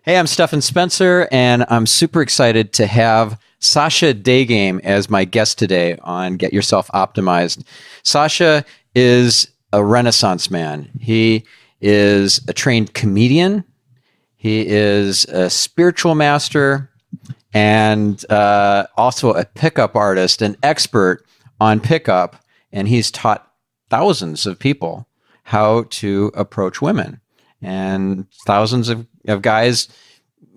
Hey, I'm Stefan Spencer, and I'm super excited to have Sasha Daygame as my guest today on Get Yourself Optimized. Sasha is a Renaissance man. He is a trained comedian. He is a spiritual master and also a pickup artist, an expert on pickup. And he's taught thousands of people how to approach women. And thousands of guys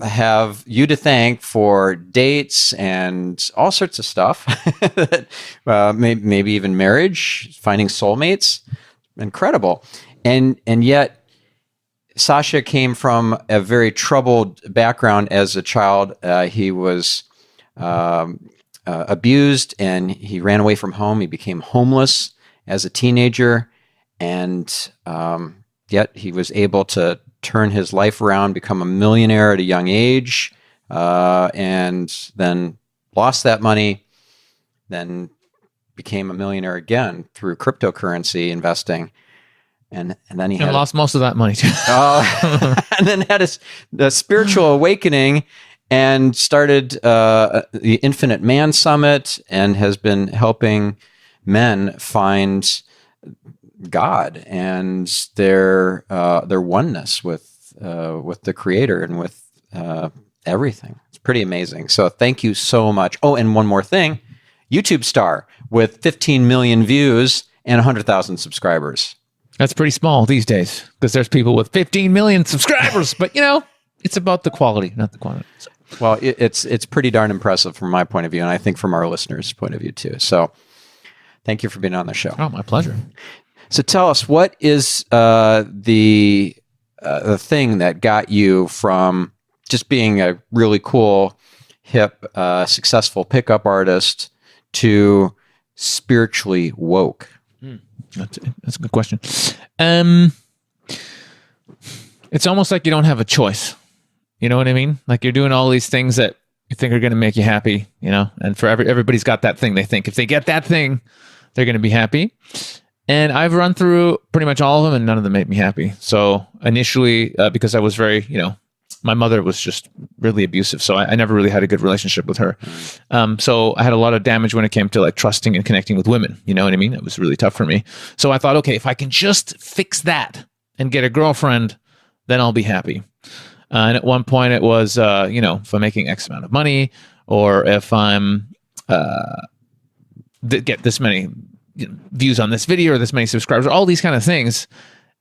have you to thank for dates and all sorts of stuff, maybe even marriage, finding soulmates. Incredible. And yet, Sasha came from a very troubled background as a child. He was abused and he ran away from home. He became homeless as a teenager. And yet he was able to turn his life around, become a millionaire at a young age, and then lost that money, then became a millionaire again through cryptocurrency investing. And then he lost most of that money too. And then had a spiritual awakening and started the Infinite Man Summit and has been helping men find God and their oneness with the Creator and with everything. It's pretty amazing. So thank you so much. Oh, and one more thing, YouTube star with 15 million views and 100,000 subscribers. That's pretty small these days because there's people with 15 million subscribers, but it's about the quality, not the quantity. So. Well, it's pretty darn impressive from my point of view, and I think from our listeners' point of view too. So thank you for being on the show. Oh, my pleasure. So tell us, what is the thing that got you from just being a really cool, hip, successful pickup artist to spiritually woke? That's a good question. It's almost like you don't have a choice. You know what I mean? Like you're doing all these things that you think are going to make you happy, and for everybody's got that thing they think. If they get that thing, they're going to be happy. And I've run through pretty much all of them and none of them made me happy. So initially, because I was very, my mother was just really abusive. So I never really had a good relationship with her. So I had a lot of damage when it came to like trusting and connecting with women. You know what I mean? It was really tough for me. So I thought, okay, if I can just fix that and get a girlfriend, then I'll be happy. And at one point it was, if I'm making X amount of money or if I'm, get this many views on this video or this many subscribers, all these kind of things.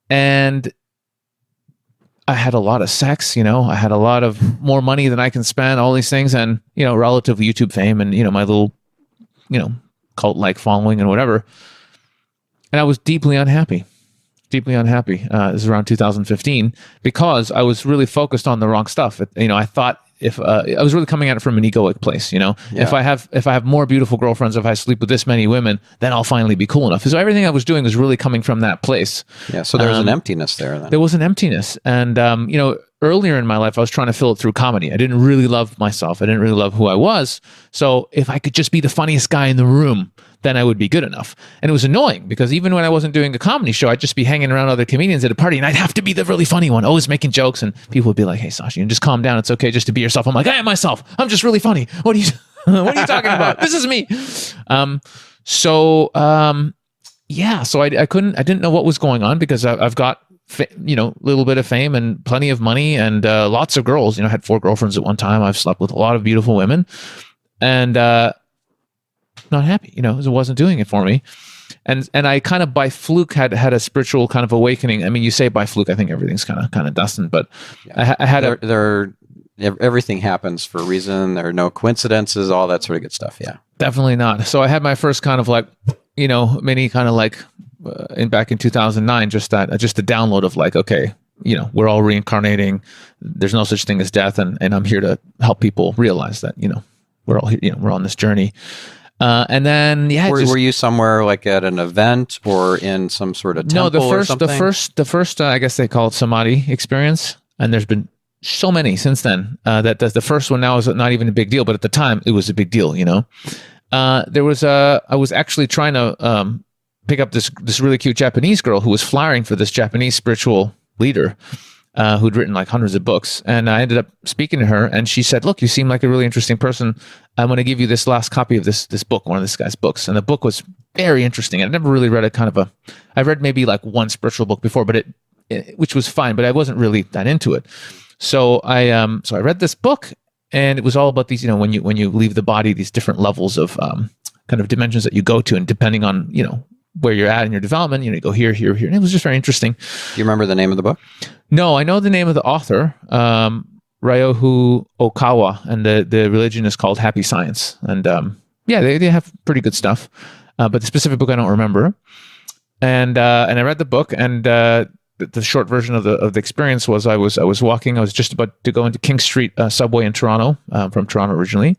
And I had a lot of sex, I had a lot of more money than I can spend, all these things. And, relative YouTube fame and, my little, cult-like following and whatever. And I was deeply unhappy. This is around 2015 because I was really focused on the wrong stuff. I thought if I was really coming at it from an egoic place, Yeah. If I have more beautiful girlfriends, if I sleep with this many women, then I'll finally be cool enough. So everything I was doing was really coming from that place. Yeah. So there was an emptiness there then. There was an emptiness. And, earlier in my life, I was trying to fill it through comedy. I didn't really love myself. I didn't really love who I was. So if I could just be the funniest guy in the room, then I would be good enough. And it was annoying because even when I wasn't doing a comedy show, I'd just be hanging around other comedians at a party and I'd have to be the really funny one, always making jokes. And people would be like, hey, Sasha, just calm down. It's okay just to be yourself. I'm like, I am myself. I'm just really funny. What are you talking about? This is me. So I didn't know what was going on because I've got, little bit of fame and plenty of money and lots of girls. I had 4 girlfriends at one time. I've slept with a lot of beautiful women and not happy. It wasn't doing it for me. And I kind of by fluke had a spiritual kind of awakening. I mean, you say by fluke, I think everything's kind of dusting, but yeah. I had everything happens for a reason. There are no coincidences, all that sort of good stuff. Yeah, definitely not. So I had my first kind of like, mini kind of like back in 2009, just a download of like, okay, we're all reincarnating. There's no such thing as death. And I'm here to help people realize that, we're all here, we're on this journey. And then, were you somewhere like at an event or in some sort of temple or something? The first, I guess they call it samadhi experience. And there's been so many since then, that the first one now is not even a big deal, but at the time it was a big deal, I was actually trying to, pick up this really cute Japanese girl who was flying for this Japanese spiritual leader. who'd written like hundreds of books. And I ended up speaking to her, and she said, look, you seem like a really interesting person. I'm going to give you this last copy of this book, one of this guy's books. And the book was very interesting. I'd never really read I read maybe like one spiritual book before, but which was fine, but I wasn't really that into it. So I read this book, and it was all about these, when you leave the body, these different levels of kind of dimensions that you go to, and depending on, where you're at in your development, you go here, here, here. And it was just very interesting. Do you remember the name of the book? No, I know the name of the author, Ryohu Okawa, and the religion is called Happy Science. And they have pretty good stuff. But the specific book I don't remember. And I read the book, and the short version of the experience was I was walking. I was just about to go into King Street subway in Toronto, from Toronto originally.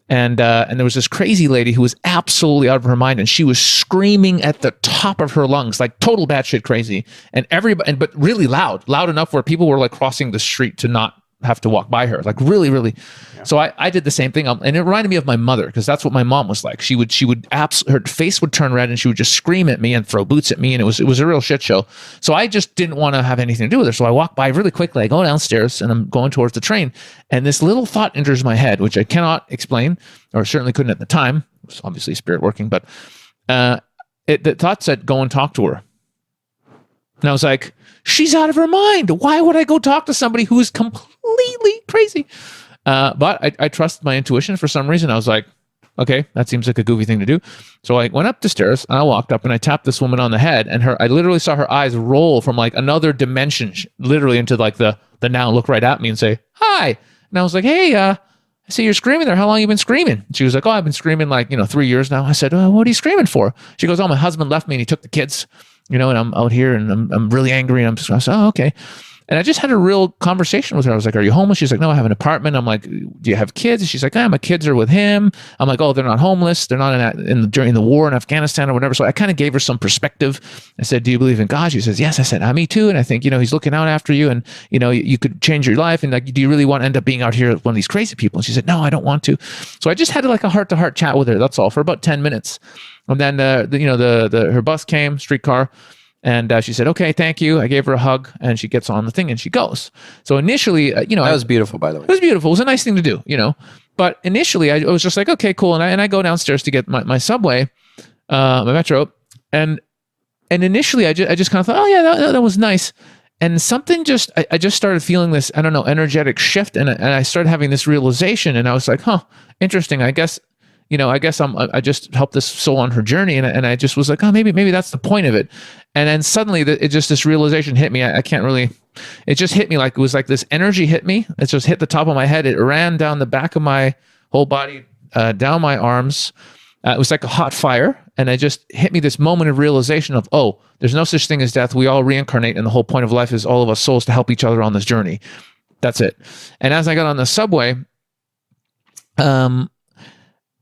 And there was this crazy lady who was absolutely out of her mind, and she was screaming at the top of her lungs, like total batshit crazy. And everybody, but really loud enough where people were like crossing the street to not have to walk by her, like really, really. Yeah. So I did the same thing, and it reminded me of my mother, because that's what my mom was like. She would her face would turn red, and she would just scream at me and throw boots at me, and it was a real shit show. So I just didn't want to have anything to do with her. So I walk by really quickly. I go downstairs, and I'm going towards the train, and this little thought enters my head, which I cannot explain, or certainly couldn't at the time. It was obviously spirit working, but the thought said, "Go and talk to her." And I was like, she's out of her mind. Why would I go talk to somebody who's completely crazy? But I trust my intuition for some reason. I was like, okay, that seems like a goofy thing to do. So I went up the stairs, and I walked up, and I tapped this woman on the head, and I literally saw her eyes roll from like another dimension, literally into like the now look right at me and say, hi. And I was like, hey, I see you're screaming there. How long have you been screaming? She was like, oh, I've been screaming like, 3 years now. I said, what are you screaming for? She goes, oh, my husband left me, and he took the kids. And I'm out here, and I'm really angry. And I said, oh, okay. And I just had a real conversation with her. I was like, are you homeless? She's like, no, I have an apartment. I'm like, do you have kids? And she's like, my kids are with him. I'm like, oh, they're not homeless. They're not during the war in Afghanistan or whatever. So I kind of gave her some perspective. I said, do you believe in God? She says, yes. I said, me too. And I think, he's looking out after you, and, you could change your life. And like, do you really want to end up being out here with one of these crazy people? And she said, no, I don't want to. So I just had like a heart-to-heart chat with her. That's all, for about 10 minutes. And then, her bus came, streetcar. And she said, okay, thank you. I gave her a hug, and she gets on the thing and she goes. So initially, that was beautiful, by the way. It was beautiful. It was a nice thing to do, But initially, I was just like, okay, cool. And I go downstairs to get my subway, my metro. And initially, I just kind of thought, oh yeah, that was nice. And something I just started feeling this, I don't know, energetic shift. And I started having this realization, and I was like, interesting. I guess I just helped this soul on her journey, and I just was like, oh, maybe that's the point of it. And then suddenly, this realization hit me. I can't really. It just hit me like it was like this energy hit me. It just hit the top of my head. It ran down the back of my whole body, down my arms. It was like a hot fire, and it just hit me this moment of realization of, oh, there's no such thing as death. We all reincarnate, and the whole point of life is all of us souls to help each other on this journey. That's it. And as I got on the subway,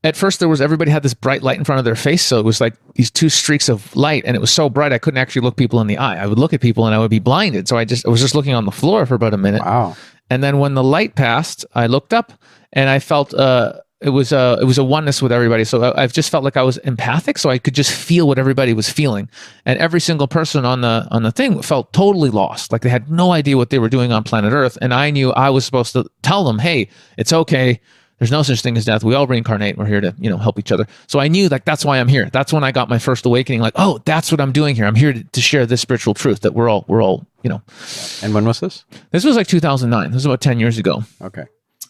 at first, everybody had this bright light in front of their face. So it was like these two streaks of light, and it was so bright I couldn't actually look people in the eye. I would look at people and I would be blinded. So I was just looking on the floor for about a minute. Wow. And then when the light passed, I looked up, and I felt it was a oneness with everybody. So I just felt like I was empathic, so I could just feel what everybody was feeling. And every single person on the thing felt totally lost, like they had no idea what they were doing on planet Earth. And I knew I was supposed to tell them, hey, it's okay. There's no such thing as death. We all reincarnate. We're here to, help each other. So I knew like that's why I'm here. That's when I got my first awakening. Like, oh, that's what I'm doing here. I'm here to share this spiritual truth that we're all. And when was this? This was like 2009. This was about 10 years ago. Okay.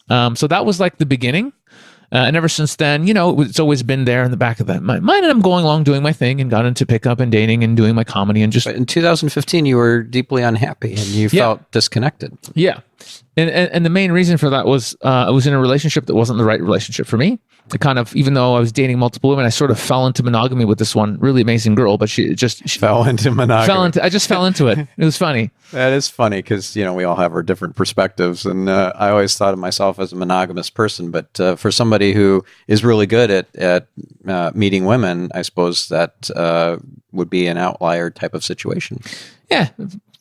So that was like the beginning. And ever since then, it's always been there in the back of my mind. And I'm going along doing my thing, and got into pickup and dating and doing my comedy and just. But in 2015, you were deeply unhappy, and you felt disconnected. Yeah. And the main reason for that was I was in a relationship that wasn't the right relationship for me. I kind of, even though I was dating multiple women, I sort of fell into monogamy with this one really amazing girl, but she fell into monogamy. I just fell into it. It was funny. That is funny because, we all have our different perspectives. And I always thought of myself as a monogamous person. But for somebody who is really good at meeting women, I suppose that would be an outlier type of situation. Yeah.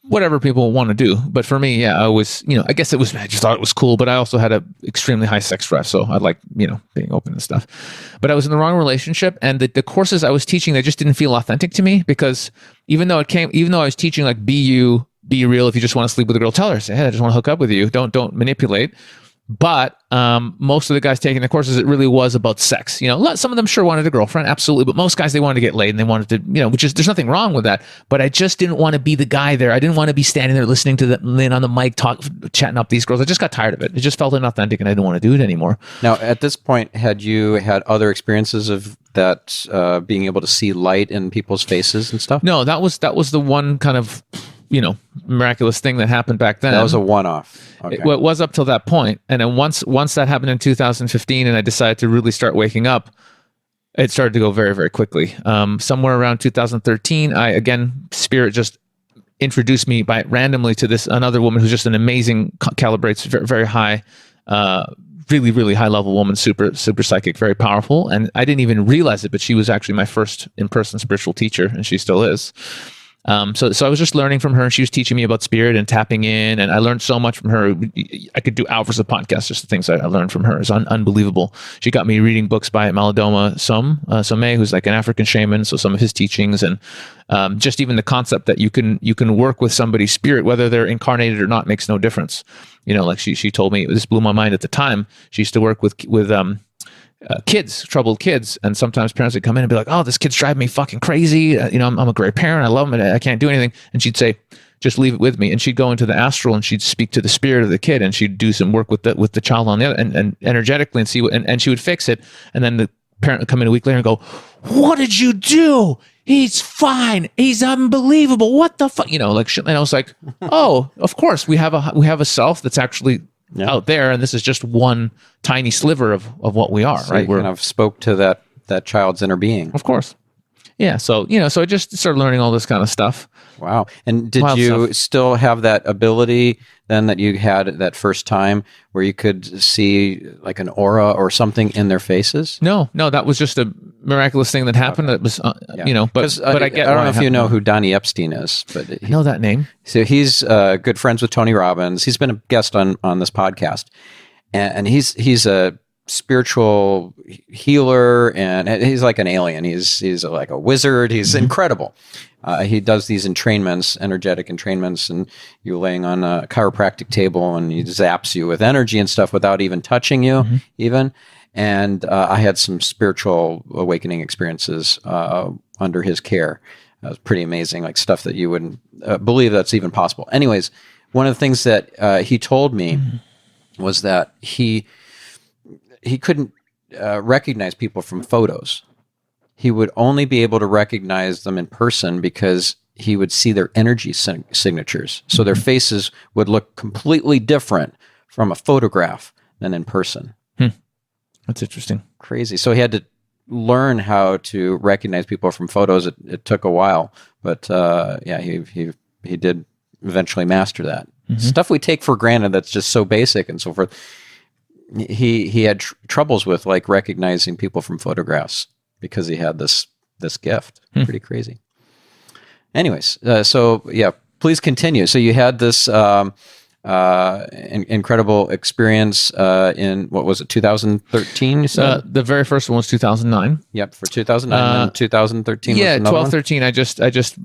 Whatever people want to do. But for me, I was, I guess I just thought it was cool, but I also had a extremely high sex drive. So I like, being open and stuff. But I was in the wrong relationship, and the courses I was teaching, they just didn't feel authentic to me, because even though I was teaching like be you, be real. If you just want to sleep with a girl, tell her, say, hey, I just want to hook up with you. Don't manipulate. But most of the guys taking the courses, it really was about sex. Some of them sure wanted a girlfriend, absolutely. But most guys, they wanted to get laid, and they wanted to, which is, there's nothing wrong with that. But I just didn't want to be the guy there. I didn't want to be standing there listening to Lynn on the mic chatting up these girls. I just got tired of it. It just felt inauthentic, and I didn't want to do it anymore. Now, at this point, had you had other experiences of that, being able to see light in people's faces and stuff? No, that was the one kind of, miraculous thing that happened back then. That was a one-off. Okay. It was up till that point. And then once that happened in 2015 and I decided to really start waking up, it started to go very, very quickly. Somewhere around 2013, Spirit just introduced me randomly to another woman who's just an amazing, calibrates very, very high, really, really high level woman, super, super psychic, very powerful. And I didn't even realize it, but she was actually my first in-person spiritual teacher, and she still is. So I was just learning from her, and she was teaching me about spirit and tapping in, and I learned so much from her. I could do hours of podcasts, just the things I learned from her. It's unbelievable. She got me reading books by Malidoma Some, who's like an African shaman, so some of his teachings, and just even the concept that you can work with somebody's spirit, whether they're incarnated or not, makes no difference. Like she told me, this blew my mind at the time. She used to work with kids, troubled kids, and sometimes parents would come in and be like, "Oh, this kid's driving me fucking crazy. I'm a great parent. I love him, and I can't do anything." And she'd say, "Just leave it with me." And she'd go into the astral and she'd speak to the spirit of the kid, and she'd do some work with the child on the other, and energetically, and see what, and she would fix it. And then the parent would come in a week later and go, "What did you do? He's fine. He's unbelievable. What the fuck?" And I was like, "Oh, of course we have a self that's actually." Yeah. Out there, and this is just one tiny sliver of what we are, so right? You kind of spoke to that child's inner being. Of course. Yeah. So, so I just started learning all this kind of stuff. Wow. And did you still have that ability then that you had at that first time where you could see like an aura or something in their faces? No, that was just a miraculous thing that happened. Okay. It was, but I don't know if you know who Donnie Epstein is, but I know that name. So he's good friends with Tony Robbins. He's been a guest on this podcast, and he's a spiritual healer, and he's like an alien. He's like a wizard. He's incredible. He does these entrainments, energetic entrainments, and you're laying on a chiropractic table, and he zaps you with energy and stuff without even touching you, even. And I had some spiritual awakening experiences under his care. It was pretty amazing, like stuff that you wouldn't believe that's even possible. Anyways, one of the things that he told me was that he couldn't recognize people from photos. He would only be able to recognize them in person because he would see their energy signatures. So their faces would look completely different from a photograph than in person. That's interesting. Crazy. So he had to learn how to recognize people from photos. It took a while, but he did eventually master that. Stuff we take for granted that's just so basic and so forth. He had troubles with like recognizing people from photographs because he had this gift. Pretty crazy. Anyways, please continue. So you had this incredible experience in, what was it, 2013? The very first one was 2009. Yep, for 2009 and 2013. Yeah, was 12, 13. I just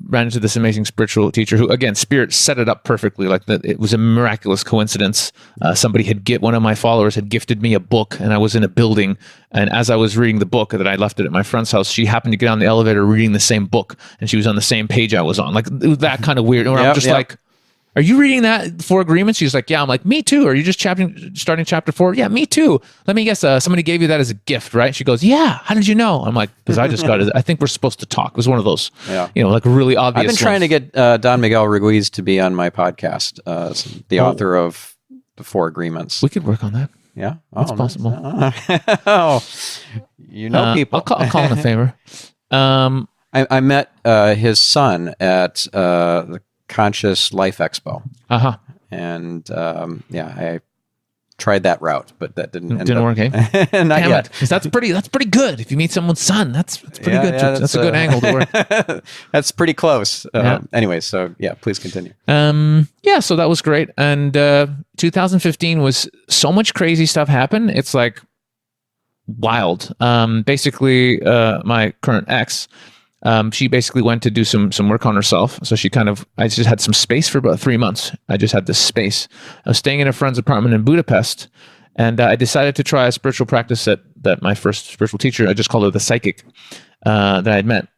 ran into this amazing spiritual teacher who, again, Spirit set it up perfectly. Like it was a miraculous coincidence. Somebody one of my followers had gifted me a book, and I was in a building. And as I was reading the book that I left it at my friend's house, she happened to get on the elevator reading the same book, and she was on the same page I was on. Like it was that kind of weird. Where I'm just like, "Are you reading that 4 Agreements?" She's like, "Yeah." I'm like, "Me too." "Are you just starting chapter 4? "Yeah, me too." "Let me guess, somebody gave you that as a gift, right?" She goes, "Yeah." "How did you know?" I'm like, "Because I just got it. I think we're supposed to talk." It was one of those, like really obvious. I've been trying to get Don Miguel Ruiz to be on my podcast, the author of the 4 Agreements. We could work on that. Yeah, that's possible. People. I'll call in a favor. I met his son at the Conscious Life Expo. And I tried that route, but that didn't work. Not Damn yet. Because that's pretty good. If you meet someone's son, that's pretty good. That's a good angle to work. That's pretty close. Anyway, so please continue. So that was great. And 2015 was so much crazy stuff happened. It's like wild. Basically, my current ex, She basically went to do some work on herself. So I just had some space for about 3 months. I just had this space. I was staying in a friend's apartment in Budapest, and I decided to try a spiritual practice that my first spiritual teacher, I just called her the psychic, that I had met,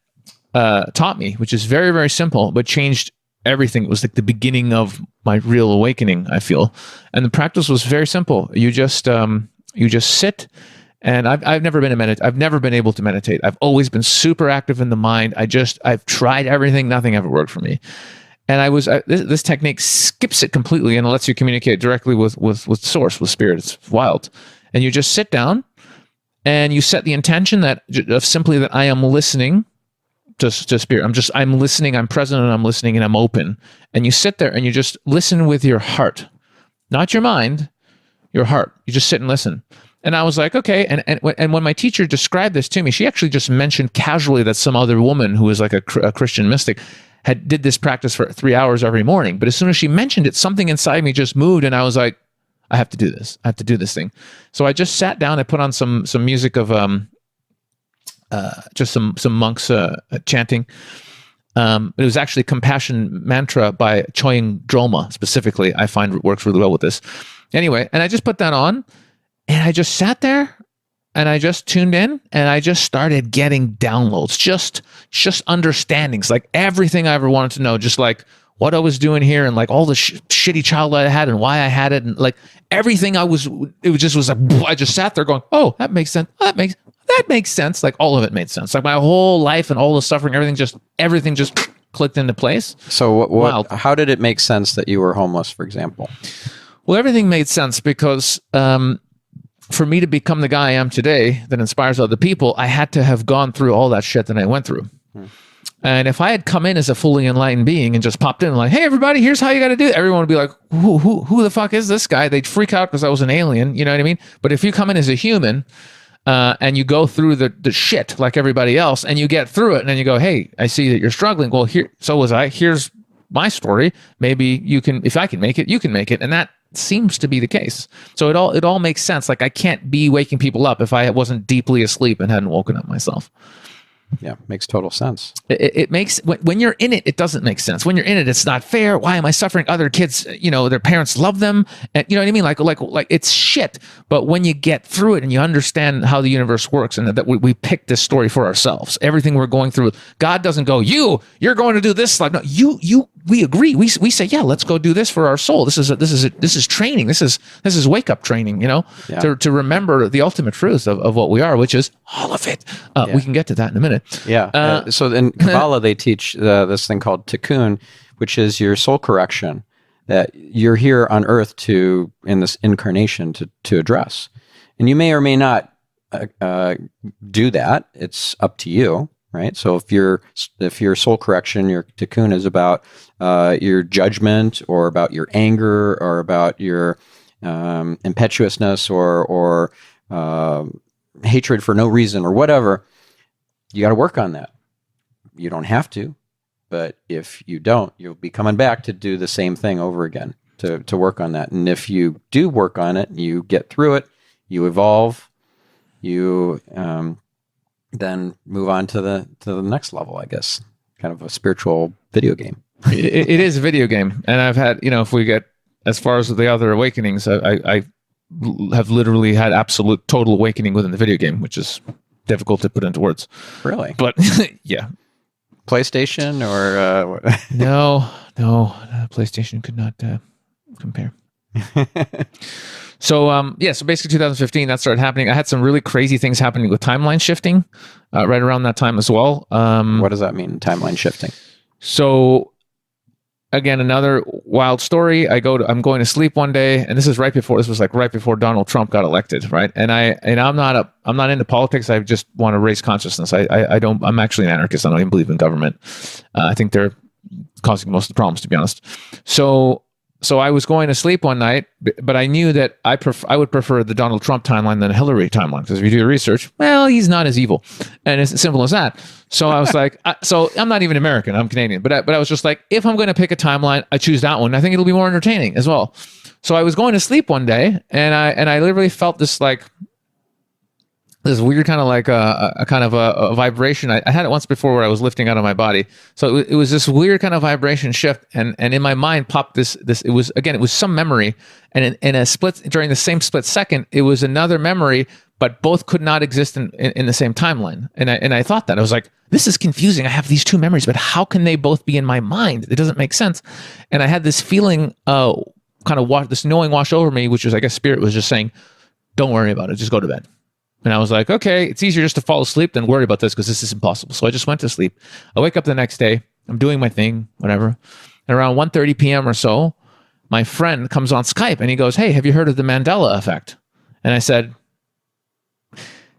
taught me, which is very, very simple, but changed everything. It was like the beginning of my real awakening, I feel. And the practice was very simple. You just sit. And I've never been able to meditate. I've always been super active in the mind. I've tried everything. Nothing ever worked for me. And this technique skips it completely and lets you communicate directly with source, with spirit. It's wild. And you just sit down and you set the intention that I am listening to spirit. I'm listening. I'm present and I'm listening and I'm open. And you sit there and you just listen with your heart, not your mind, your heart. You just sit and listen. And I was like, okay. And when my teacher described this to me, she actually just mentioned casually that some other woman who was like a Christian mystic did this practice for 3 hours every morning. But as soon as she mentioned it, something inside me just moved, and I was like, I have to do this. I have to do this thing. So I just sat down. I put on some music of just some monks chanting. It was actually Compassion Mantra by Choying Droma specifically. I find it works really well with this. Anyway, and I just put that on. And I just sat there and I just tuned in and I just started getting downloads, just understandings, like everything I ever wanted to know, just like what I was doing here and like all the shitty childhood I had and why I had it. And like everything I just sat there going, oh, that makes sense. That makes sense. Like all of it made sense. Like my whole life and all the suffering, everything just clicked into place. So how did it make sense that you were homeless, for example? Well, everything made sense because, for me to become the guy I am today that inspires other people, I had to have gone through all that shit that I went through. And if I had come in as a fully enlightened being and just popped in like, hey, everybody, here's how you got to do it, everyone would be like, who the fuck is this guy? They'd freak out because I was an alien. You know what I mean? But if you come in as a human and you go through the shit like everybody else and you get through it and then you go, hey, I see that you're struggling. Well, so was I. Here's my story. Maybe you can, if I can make it, you can make it. And that seems to be the case. So it all makes sense. Like I can't be waking people up if I wasn't deeply asleep and hadn't woken up myself. Yeah, makes total sense. It makes, when you're in it, it doesn't make sense. When you're in it, it's not fair. Why am I suffering? Other kids, their parents love them. And you know what I mean? Like it's shit. But when you get through it and you understand how the universe works and that we pick this story for ourselves, everything we're going through, God doesn't go, you're going to do this. Like, no, we agree. We say, yeah, let's go do this for our soul. This is training. This is wake up training, to remember the ultimate truth of what we are, which is all of it. We can get to that in a minute. Yeah. So in Kabbalah, they teach this thing called tikkun, which is your soul correction that you're here on earth in this incarnation to address. And you may or may not do that. It's up to you, right? So if your soul correction, your tikkun is about your judgment or about your anger or about your impetuousness or hatred for no reason or whatever, you got to work on that. You don't have to, but if you don't, you'll be coming back to do the same thing over again to work on that. And if you do work on it, you get through it, you evolve, you then move on to the next level, I guess. Kind of a spiritual video game. It is a video game. And I've had, if we get as far as the other awakenings, I have literally had absolute total awakening within the video game, which is difficult to put into words. Really? But yeah. PlayStation or No, PlayStation could not compare. So basically 2015 that started happening. I had some really crazy things happening with timeline shifting right around that time as well. What does that mean, timeline shifting? So again, another wild story. I'm going to sleep one day, and this was right before Donald Trump got elected, right? And I'm not into politics. I just want to raise consciousness. I'm actually an anarchist. I don't even believe in government. I think they're causing most of the problems, to be honest. So I was going to sleep one night, but I knew that I would prefer the Donald Trump timeline than Hillary timeline, because if you do your research, well, he's not as evil, and it's as simple as that. So I was like, so I'm not even American, I'm Canadian, but I was just like, if I'm going to pick a timeline, I choose that one. I think it'll be more entertaining as well. So I was going to sleep one day, and I literally felt this this weird kind of like a kind of a vibration. I had it once before where I was lifting out of my body. So it was this weird kind of vibration shift. And in my mind popped this, it was some memory. And in a split, during the same split second, it was another memory, but both could not exist in the same timeline. And I thought that I was like, this is confusing. I have these two memories, but how can they both be in my mind? It doesn't make sense. And I had this feeling, this knowing wash over me, which was, I guess, spirit was just saying, don't worry about it. Just go to bed. And I was like, okay, it's easier just to fall asleep than worry about this because this is impossible. So I just went to sleep. I wake up the next day. I'm doing my thing, whatever. And around 1:30 p.m. or so, my friend comes on Skype and he goes, hey, have you heard of the Mandela effect? And I said,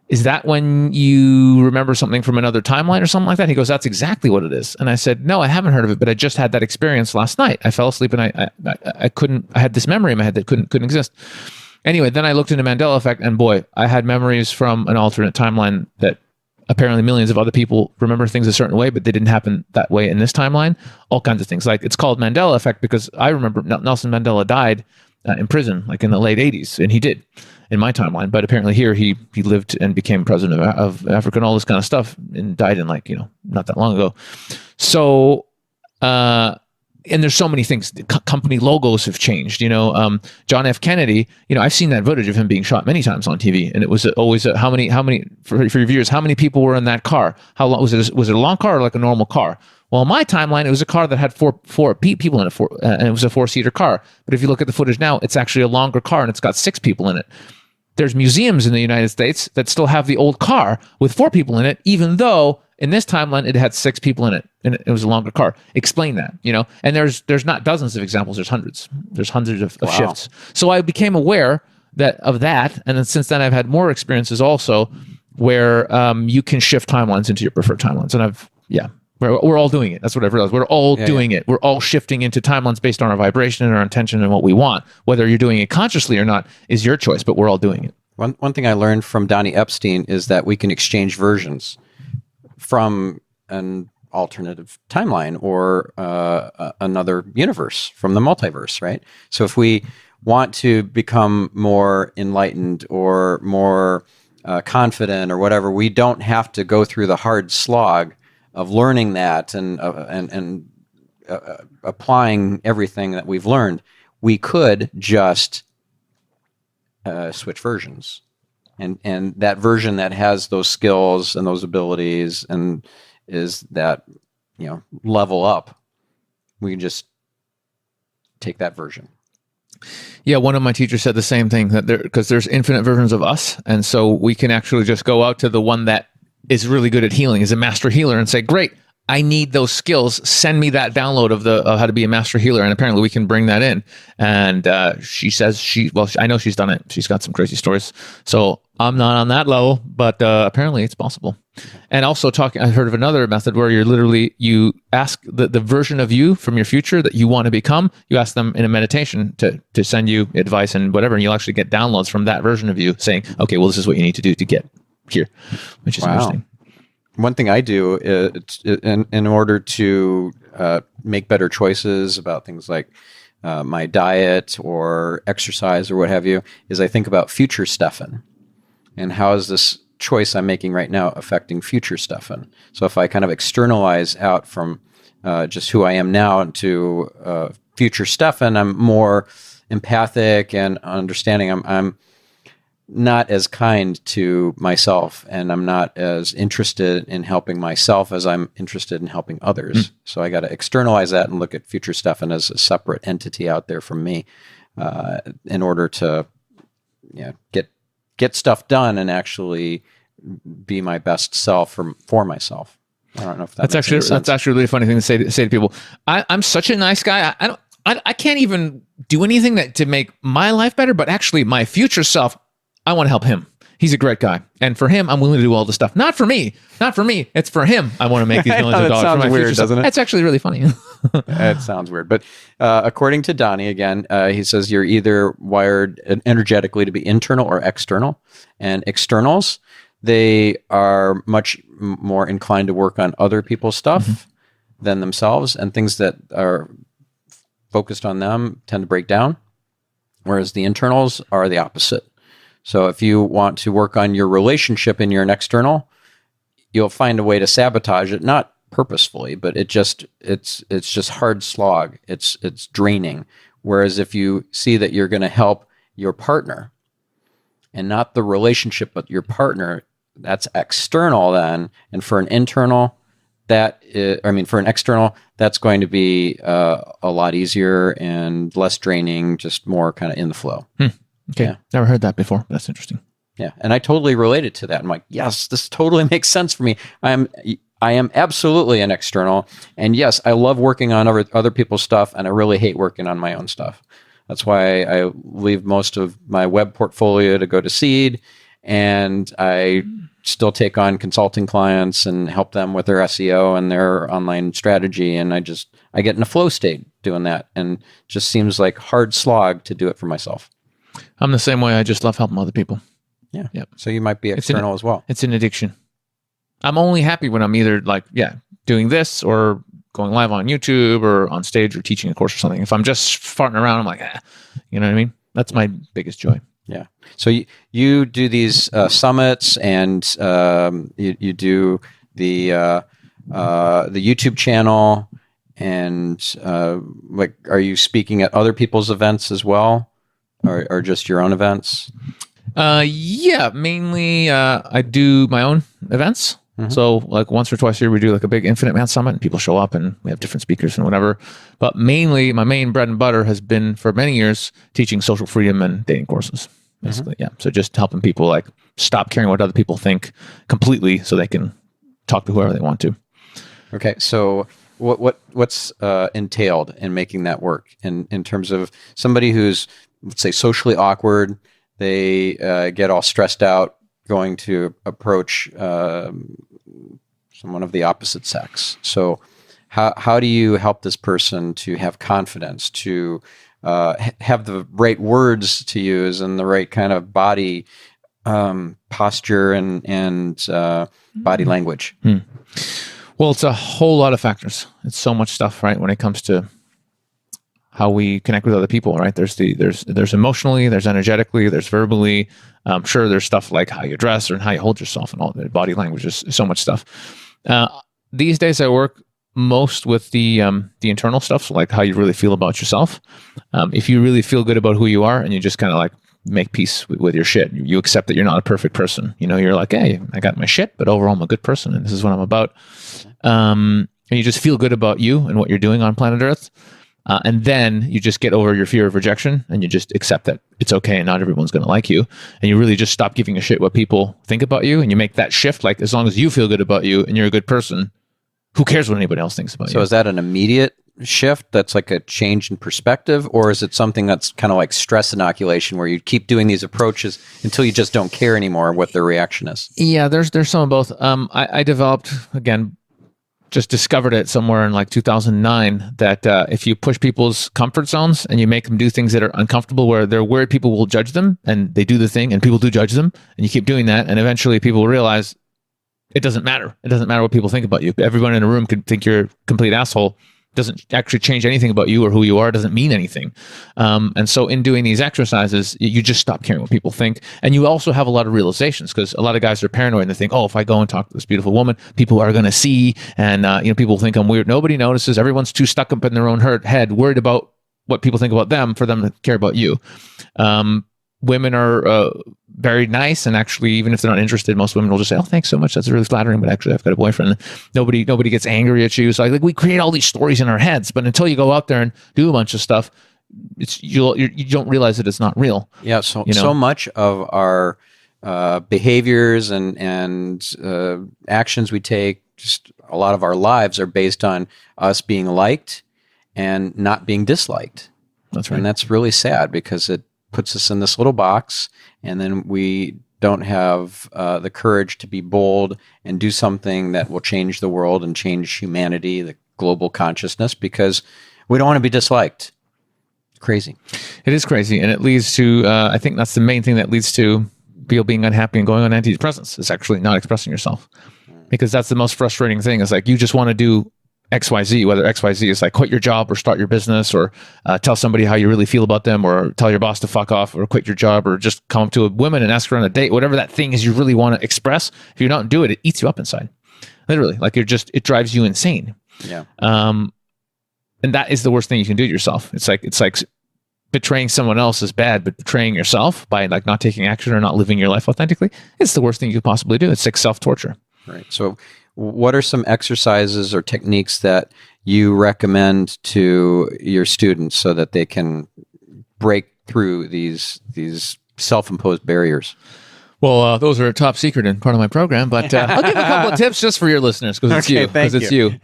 is that when you remember something from another timeline or something like that? He goes, that's exactly what it is. And I said, no, I haven't heard of it, but I just had that experience last night. I fell asleep and I had this memory in my head that couldn't exist. Anyway, then I looked into Mandela effect, and boy, I had memories from an alternate timeline that apparently millions of other people remember things a certain way, but they didn't happen that way in this timeline. All kinds of things. Like, it's called Mandela effect because I remember Nelson Mandela died in prison, like in the late 80s, and he did in my timeline. But apparently here he lived and became president of Africa and all this kind of stuff, and died in not that long ago. So, and there's so many things. Company logos have changed. John F. Kennedy. I've seen that footage of him being shot many times on TV, and it was always how many for your viewers? How many people were in that car? How long was it? Was it a long car or like a normal car? Well, in my timeline, it was a car that had four people in it, and it was a 4-seater car. But if you look at the footage now, it's actually a longer car, and it's got 6 people in it. There's museums in the United States that still have the old car with 4 people in it, even though in this timeline it had 6 people in it, and it was a longer car. Explain that, And there's not dozens of examples. There's hundreds. There's hundreds of Wow. shifts. So I became aware of that, and then since then I've had more experiences also where you can shift timelines into your preferred timelines, and we're all doing it. That's what I've realized. We're all doing it. We're all shifting into timelines based on our vibration and our intention and what we want. Whether you're doing it consciously or not is your choice, but we're all doing it. One thing I learned from Donnie Epstein is that we can exchange versions from an alternative timeline or another universe from the multiverse, right? So if we want to become more enlightened or more confident or whatever, we don't have to go through the hard slog of learning that and applying everything that we've learned. We could just switch versions, and that version that has those skills and those abilities and is that level up, we can just take that version. Yeah, one of my teachers said the same thing, that because there's infinite versions of us, and so we can actually just go out to the one that is really good at healing, is a master healer, and say, great, I need those skills. Send me that download of how to be a master healer. And apparently we can bring that in. And she says I know she's done it. She's got some crazy stories. So I'm not on that level, but apparently it's possible. And also I heard of another method where you ask the version of you from your future that you want to become, you ask them in a meditation to send you advice and whatever, and you'll actually get downloads from that version of you saying, okay, well, this is what you need to do to get here, which is interesting. One thing I do is, in order to make better choices about things like my diet or exercise or what have you, is I think about future Stefan and how is this choice I'm making right now affecting future Stefan. So if I kind of externalize out from just who I am now to future Stefan, I'm more empathic and understanding. I'm not as kind to myself, and I'm not as interested in helping myself as I'm interested in helping others. So I got to externalize that and look at future Stefan as a separate entity out there from me, in order to get stuff done and actually be my best self for myself. I don't know if that's actually a really funny thing to say to people. I'm such a nice guy. I can't even do anything to make my life better, but actually my future self, I want to help him. He's a great guy. And for him, I'm willing to do all this stuff. Not for me. It's for him. I want to make these millions of dollars. Sounds for my weird, future doesn't it? That's actually really funny. It sounds weird. But according to Donnie, again, he says you're either wired energetically to be internal or external. And externals, they are much more inclined to work on other people's stuff than themselves. And things that are focused on them tend to break down. Whereas the internals are the opposite. So if you want to work on your relationship and you're an external, you'll find a way to sabotage it, not purposefully, but it's just hard slog. It's draining. Whereas if you see that you're going to help your partner and not the relationship, but your partner, that's external then. And for an internal, for an external, that's going to be a lot easier and less draining, just more kind of in the flow. Okay. Yeah. Never heard that before. That's interesting. Yeah. And I totally related to that. I'm like, yes, this totally makes sense for me. I am absolutely an external. And yes, I love working on other people's stuff, and I really hate working on my own stuff. That's why I leave most of my web portfolio to go to seed, and I still take on consulting clients and help them with their SEO and their online strategy. And I get in a flow state doing that, and just seems like hard slog to do it for myself. I'm the same way. I just love helping other people. Yeah. Yep. So you might be external as well. It's an addiction. I'm only happy when I'm either doing this or going live on YouTube or on stage or teaching a course or something. If I'm just farting around, I'm like, you know what I mean? That's my biggest joy. Yeah. So you do these summits, and you do the YouTube channel, and are you speaking at other people's events as well, or just your own events? Yeah, mainly I do my own events. Mm-hmm. So like once or twice a year, we do like a big Infinite Man Summit, and people show up, and we have different speakers and whatever. But mainly my main bread and butter has been for many years teaching social freedom and dating courses, basically. Mm-hmm. Yeah. So just helping people like stop caring what other people think completely, so they can talk to whoever they want to. Okay. So what's entailed in making that work in terms of somebody who's, let's say, socially awkward? They get all stressed out going to approach someone of the opposite sex. So how do you help this person to have confidence, to have the right words to use and the right kind of body posture and body language? Well, it's a whole lot of factors. It's so much stuff, right? When it comes to how we connect with other people, right? There's emotionally, there's energetically, there's verbally. Sure, there's stuff like how you dress and how you hold yourself, and all the body language. Is so much stuff. These days, I work most with the internal stuff, so like how you really feel about yourself. If you really feel good about who you are, and you just kind of like make peace with your shit, you accept that you're not a perfect person. You know, you're like, hey, I got my shit, but overall, I'm a good person, and this is what I'm about. And you just feel good about you and what you're doing on planet Earth. And then you just get over your fear of rejection, and you just accept that it's okay and not everyone's going to like you. And you really just stop giving a shit what people think about you. And you make that shift. Like, as long as you feel good about you and you're a good person, who cares what anybody else thinks about you? So is that an immediate shift that's like a change in perspective? Or is it something that's kind of like stress inoculation, where you keep doing these approaches until you just don't care anymore what their reaction is? Yeah, there's some of both. I developed, again, just discovered it somewhere in like 2009, that if you push people's comfort zones and you make them do things that are uncomfortable, where they're worried people will judge them, and they do the thing and people do judge them, and you keep doing that, and eventually people realize it doesn't matter. It doesn't matter what people think about you. Everyone in a room could think you're a complete asshole. Doesn't actually change anything about you or who you are. Doesn't mean anything. And so in doing these exercises, you just stop caring what people think. And you also have a lot of realizations, because a lot of guys are paranoid, and they think, oh, if I go and talk to this beautiful woman, people are going to see, and people think I'm weird. Nobody notices. Everyone's too stuck up in their own head, worried about what people think about them for them to care about you. Women are very nice, and actually, even if they're not interested, most women will just say, "Oh, thanks so much. That's really flattering." But actually, I've got a boyfriend. Nobody gets angry at you. So like we create all these stories in our heads, but until you go out there and do a bunch of stuff, you don't realize that it's not real. Yeah. So so much of our behaviors and actions we take, just a lot of our lives are based on us being liked and not being disliked. That's right. And that's really sad, because it puts us in this little box, and then we don't have the courage to be bold and do something that will change the world and change humanity, the global consciousness, because we don't want to be disliked. Crazy. It is crazy, and it leads to, I think that's the main thing that leads to people being unhappy and going on antidepressants, is actually not expressing yourself. Because that's the most frustrating thing, is like you just want to do XYZ, whether XYZ is like quit your job or start your business or tell somebody how you really feel about them or tell your boss to fuck off or quit your job or just come up to a woman and ask her on a date, whatever that thing is you really want to express. If you don't do it, it eats you up inside. Literally, like it drives you insane. Yeah. And that is the worst thing you can do to yourself. It's like betraying someone else is bad, but betraying yourself by like not taking action or not living your life authentically, it's the worst thing you could possibly do. It's like self-torture. Right. So what are some exercises or techniques that you recommend to your students so that they can break through these self-imposed barriers? Well, those are top secret and part of my program, but I'll give a couple of tips just for your listeners because it's you. Because it's you.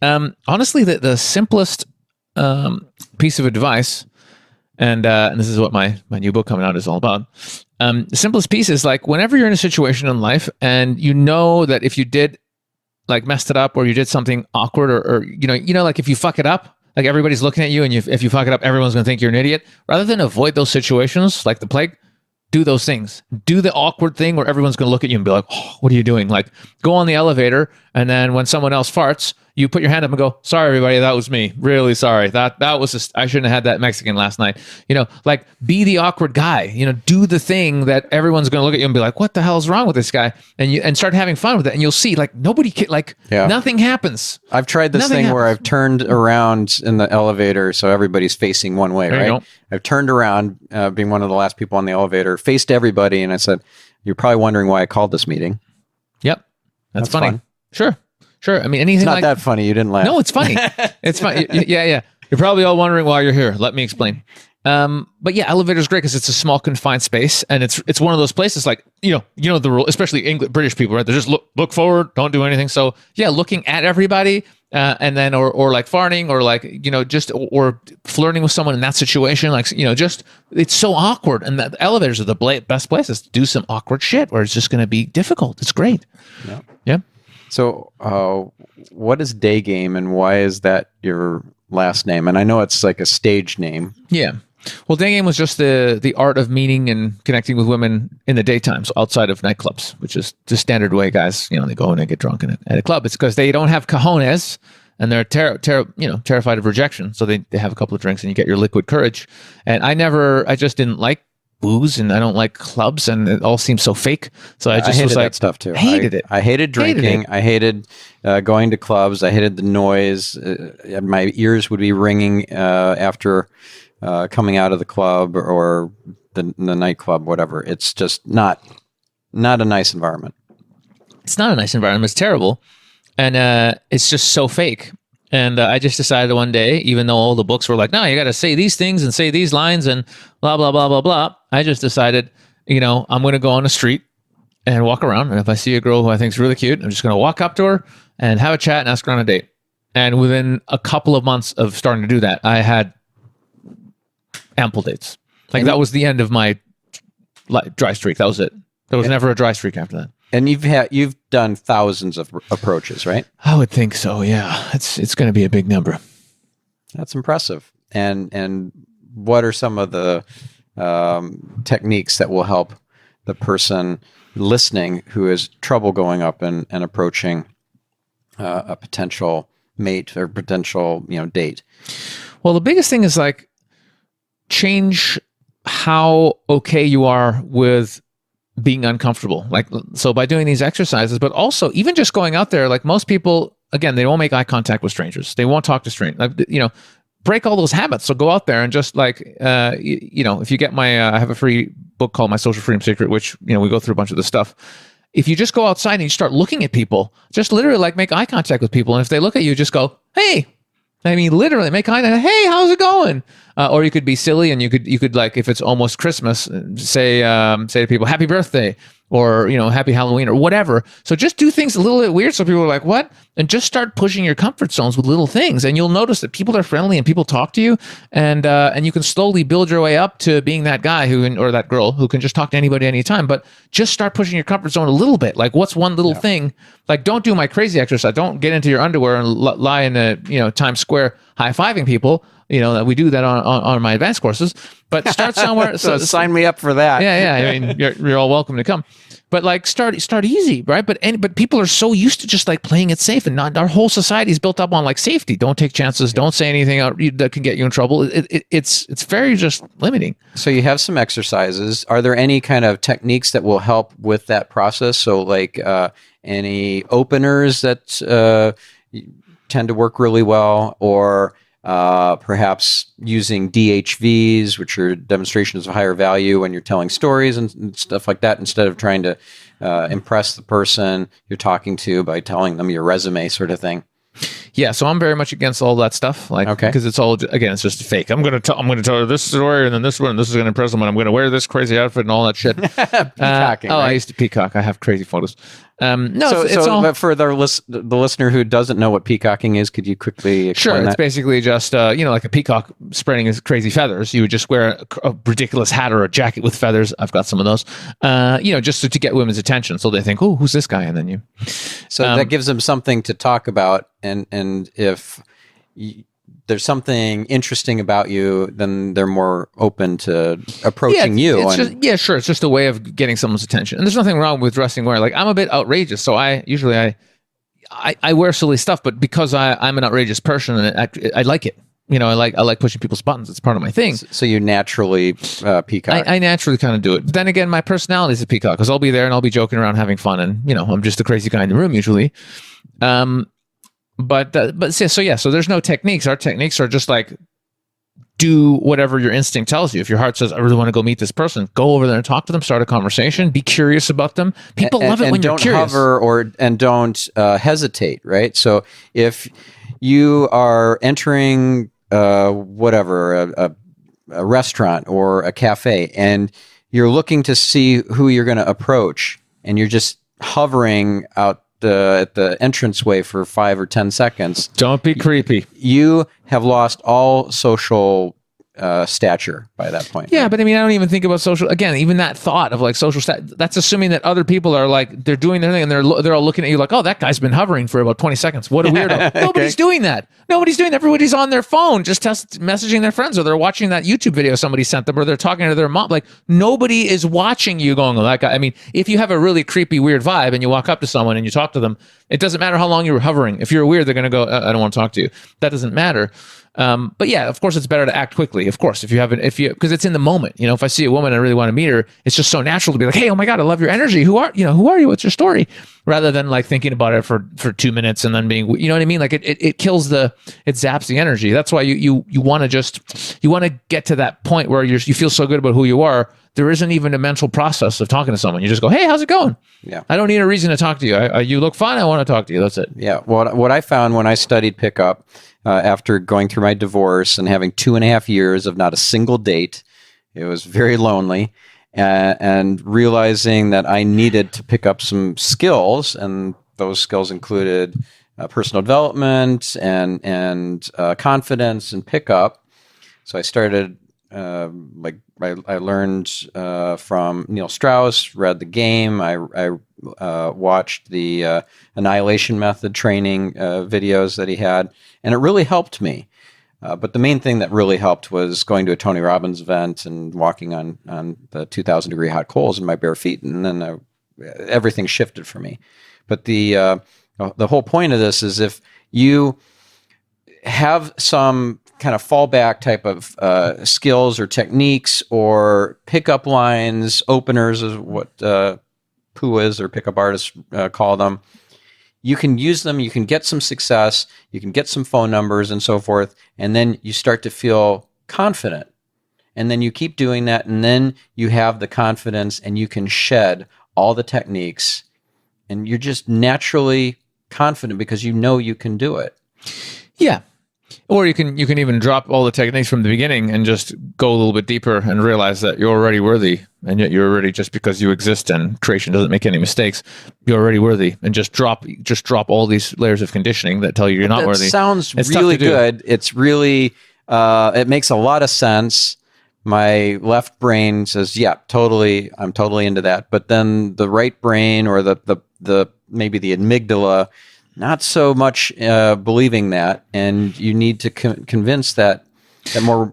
Honestly, the simplest piece of advice, and this is what my new book coming out is all about. The simplest piece is like whenever you're in a situation in life and you know that if you did like messed it up or you did something awkward or like if you fuck it up, like everybody's looking at you and if you fuck it up, everyone's going to think you're an idiot. Rather than avoid those situations like the plague, do those things. Do the awkward thing where everyone's going to look at you and be like, oh, what are you doing? Like go on the elevator and then when someone else farts, you put your hand up and go, sorry, everybody, that was me. Really sorry. That was just, I shouldn't have had that Mexican last night. Like be the awkward guy, do the thing that everyone's going to look at you and be like, what the hell is wrong with this guy? And start having fun with it. And you'll see like nothing happens. I've tried this thing where I've turned around in the elevator so everybody's facing one way, right? I've turned around, being one of the last people on the elevator, faced everybody. And I said, you're probably wondering why I called this meeting. Yep. That's funny. Fun. Sure. I mean, anything it's not that funny. You didn't laugh. No, it's funny. It's funny. Yeah. You're probably all wondering why you're here. Let me explain. But yeah, elevator's great because it's a small confined space, and it's one of those places like the rule, especially British people, right? They just look forward, don't do anything. So yeah, looking at everybody, and then or like farting or like just or flirting with someone in that situation, like just it's so awkward. And the elevators are the best places to do some awkward shit where it's just going to be difficult. It's great. Yeah. So, what is Daygame and why is that your last name? And I know it's like a stage name. Yeah. Well, Daygame was just the art of meeting and connecting with women in the daytime, so outside of nightclubs, which is the standard way guys, they go in and get drunk at a club. It's because they don't have cojones and they're terrified of rejection. So they have a couple of drinks and you get your liquid courage. And I just didn't like booze and I don't like clubs and it all seems so fake. So I just hated that stuff too. Hated it. I hated drinking. I hated going to clubs. I hated the noise. My ears would be ringing after coming out of the club or the nightclub, whatever. It's just not a nice environment. It's not a nice environment. It's terrible. And it's just so fake. And I just decided one day, even though all the books were like, no, you got to say these things and say these lines and blah, blah, blah, blah, blah. I just decided, I'm going to go on the street and walk around. And if I see a girl who I think is really cute, I'm just going to walk up to her and have a chat and ask her on a date. And within a couple of months of starting to do that, I had ample dates. That was the end of my dry streak. That was it. There was never a dry streak after that. And you've done thousands of approaches, right? I would think so. Yeah, it's going to be a big number. That's impressive. And what are some of the techniques that will help the person listening who has trouble going up and approaching a potential mate or potential date? Well, the biggest thing is like change how okay you are with being uncomfortable. Like, so by doing these exercises, but also even just going out there, like most people, again, they won't make eye contact with strangers. They won't talk to strangers. Like, break all those habits. So go out there and just like, if you get I have a free book called My Social Freedom Secret, which, we go through a bunch of this stuff. If you just go outside and you start looking at people, just literally like make eye contact with people. And if they look at you, just go, hey, literally make eye contact. Hey, how's it going? Or you could be silly and you could like, if it's almost Christmas, say to people, happy birthday or, happy Halloween or whatever. So just do things a little bit weird. So people are like, what? And just start pushing your comfort zones with little things. And you'll notice that people are friendly and people talk to you and you can slowly build your way up to being that guy or that girl who can just talk to anybody anytime. But just start pushing your comfort zone a little bit. Like what's one little thing? Like don't do my crazy exercise. Don't get into your underwear and lie in Times Square high-fiving people. that we do that on my advanced courses. But start somewhere. So sign me up for that. Yeah. I mean, you're all welcome to come. But like start easy, right? But people are so used to just like playing it safe, and not our whole society is built up on like safety. Don't take chances. Don't say anything that can get you in trouble. It's very just limiting. So you have some exercises. Are there any kind of techniques that will help with that process? So like any openers that tend to work really well, or perhaps using DHVs, which are demonstrations of higher value when you're telling stories and stuff like that, instead of trying to impress the person you're talking to by telling them your resume sort of thing. Yeah, so I'm very much against all that stuff, like, because it's all, again, it's just fake. I'm gonna tell her this story, and then this one, and this is gonna impress them, and I'm gonna wear this crazy outfit and all that shit. Peacocking. Right? I used to peacock. I have crazy photos. No, it's all. But for the listener who doesn't know what peacocking is, could you quickly explain that? It's basically just like a peacock spreading his crazy feathers. You would just wear a ridiculous hat or a jacket with feathers. I've got some of those. Just to get women's attention, so they think, "Oh, who's this guy?" And then you. So that gives them something to talk about, and if there's something interesting about you, then they're more open to approaching you. It's just a way of getting someone's attention. And there's nothing wrong with dressing wear. Like, I'm a bit outrageous, so I usually wear silly stuff, but because I'm an outrageous person, and I like it. I like pushing people's buttons. It's part of my thing. So you naturally peacock. I naturally kind of do it. But then again, my personality is a peacock, because I'll be there and I'll be joking around, having fun, and I'm just the crazy guy in the room usually. So there's no techniques. Our techniques are just like, do whatever your instinct tells you. If your heart says, I really want to go meet this person, go over there and talk to them, start a conversation, be curious about them. People love it when you're curious. Don't hover and don't hesitate, right? So if you are entering a restaurant or a cafe, and you're looking to see who you're going to approach, and you're just hovering out at the entranceway for 5 or 10 seconds. Don't be creepy. You have lost all social stature by that point. Yeah, right? But I mean, I don't even think about social. Again, even that thought of like social that's assuming that other people are like, they're doing their thing, and they're all looking at you like, oh, that guy's been hovering for about 20 seconds. What a weirdo. Nobody's doing that. Nobody's doing that. Everybody's on their phone, just messaging their friends, or they're watching that YouTube video somebody sent them, or they're talking to their mom. Like, nobody is watching you going, oh, that guy. I mean, if you have a really creepy, weird vibe and you walk up to someone and you talk to them, it doesn't matter how long you were hovering. If you're weird, they're going to go, I don't want to talk to you. That doesn't matter. But yeah, of course, it's better to act quickly. Of course, because it's in the moment. If I see a woman and I really want to meet her, it's just so natural to be like, hey, oh my God, I love your energy. Who are you? What's your story? Rather than like thinking about it for 2 minutes and then being, you know what I mean? Like it kills it zaps the energy. That's why you want to get to that point where you feel so good about who you are. There isn't even a mental process of talking to someone. You just go, hey, how's it going? Yeah. I don't need a reason to talk to you. You look fine. I want to talk to you. That's it. Yeah. What I found when I studied pickup, after going through my divorce and having 2.5 years of not a single date, it was very lonely, and realizing that I needed to pick up some skills, and those skills included personal development and confidence and pickup. So I started, I learned from Neil Strauss, read The Game. I watched the Annihilation Method training videos that he had, and it really helped me. But the main thing that really helped was going to a Tony Robbins event and walking on the 2,000-degree hot coals in my bare feet, and then everything shifted for me. But the whole point of this is, if you have some kind of fallback type of skills or techniques or pickup lines, openers is what PUAs or pickup artists call them, you can use them, you can get some success, you can get some phone numbers and so forth, and then you start to feel confident. And then you keep doing that, and then you have the confidence, and you can shed all the techniques, and you're just naturally confident because you know you can do it. Yeah. Or you can even drop all the techniques from the beginning and just go a little bit deeper and realize that you're already worthy, and yet you're already, just because you exist and creation doesn't make any mistakes, you're already worthy, and just drop all these layers of conditioning that tell you you're not worthy. It sounds really good. It's really it makes a lot of sense. My left brain says, yeah, totally, I'm totally into that. But then the right brain, or the maybe the amygdala, not so much believing that, and you need to convince that that more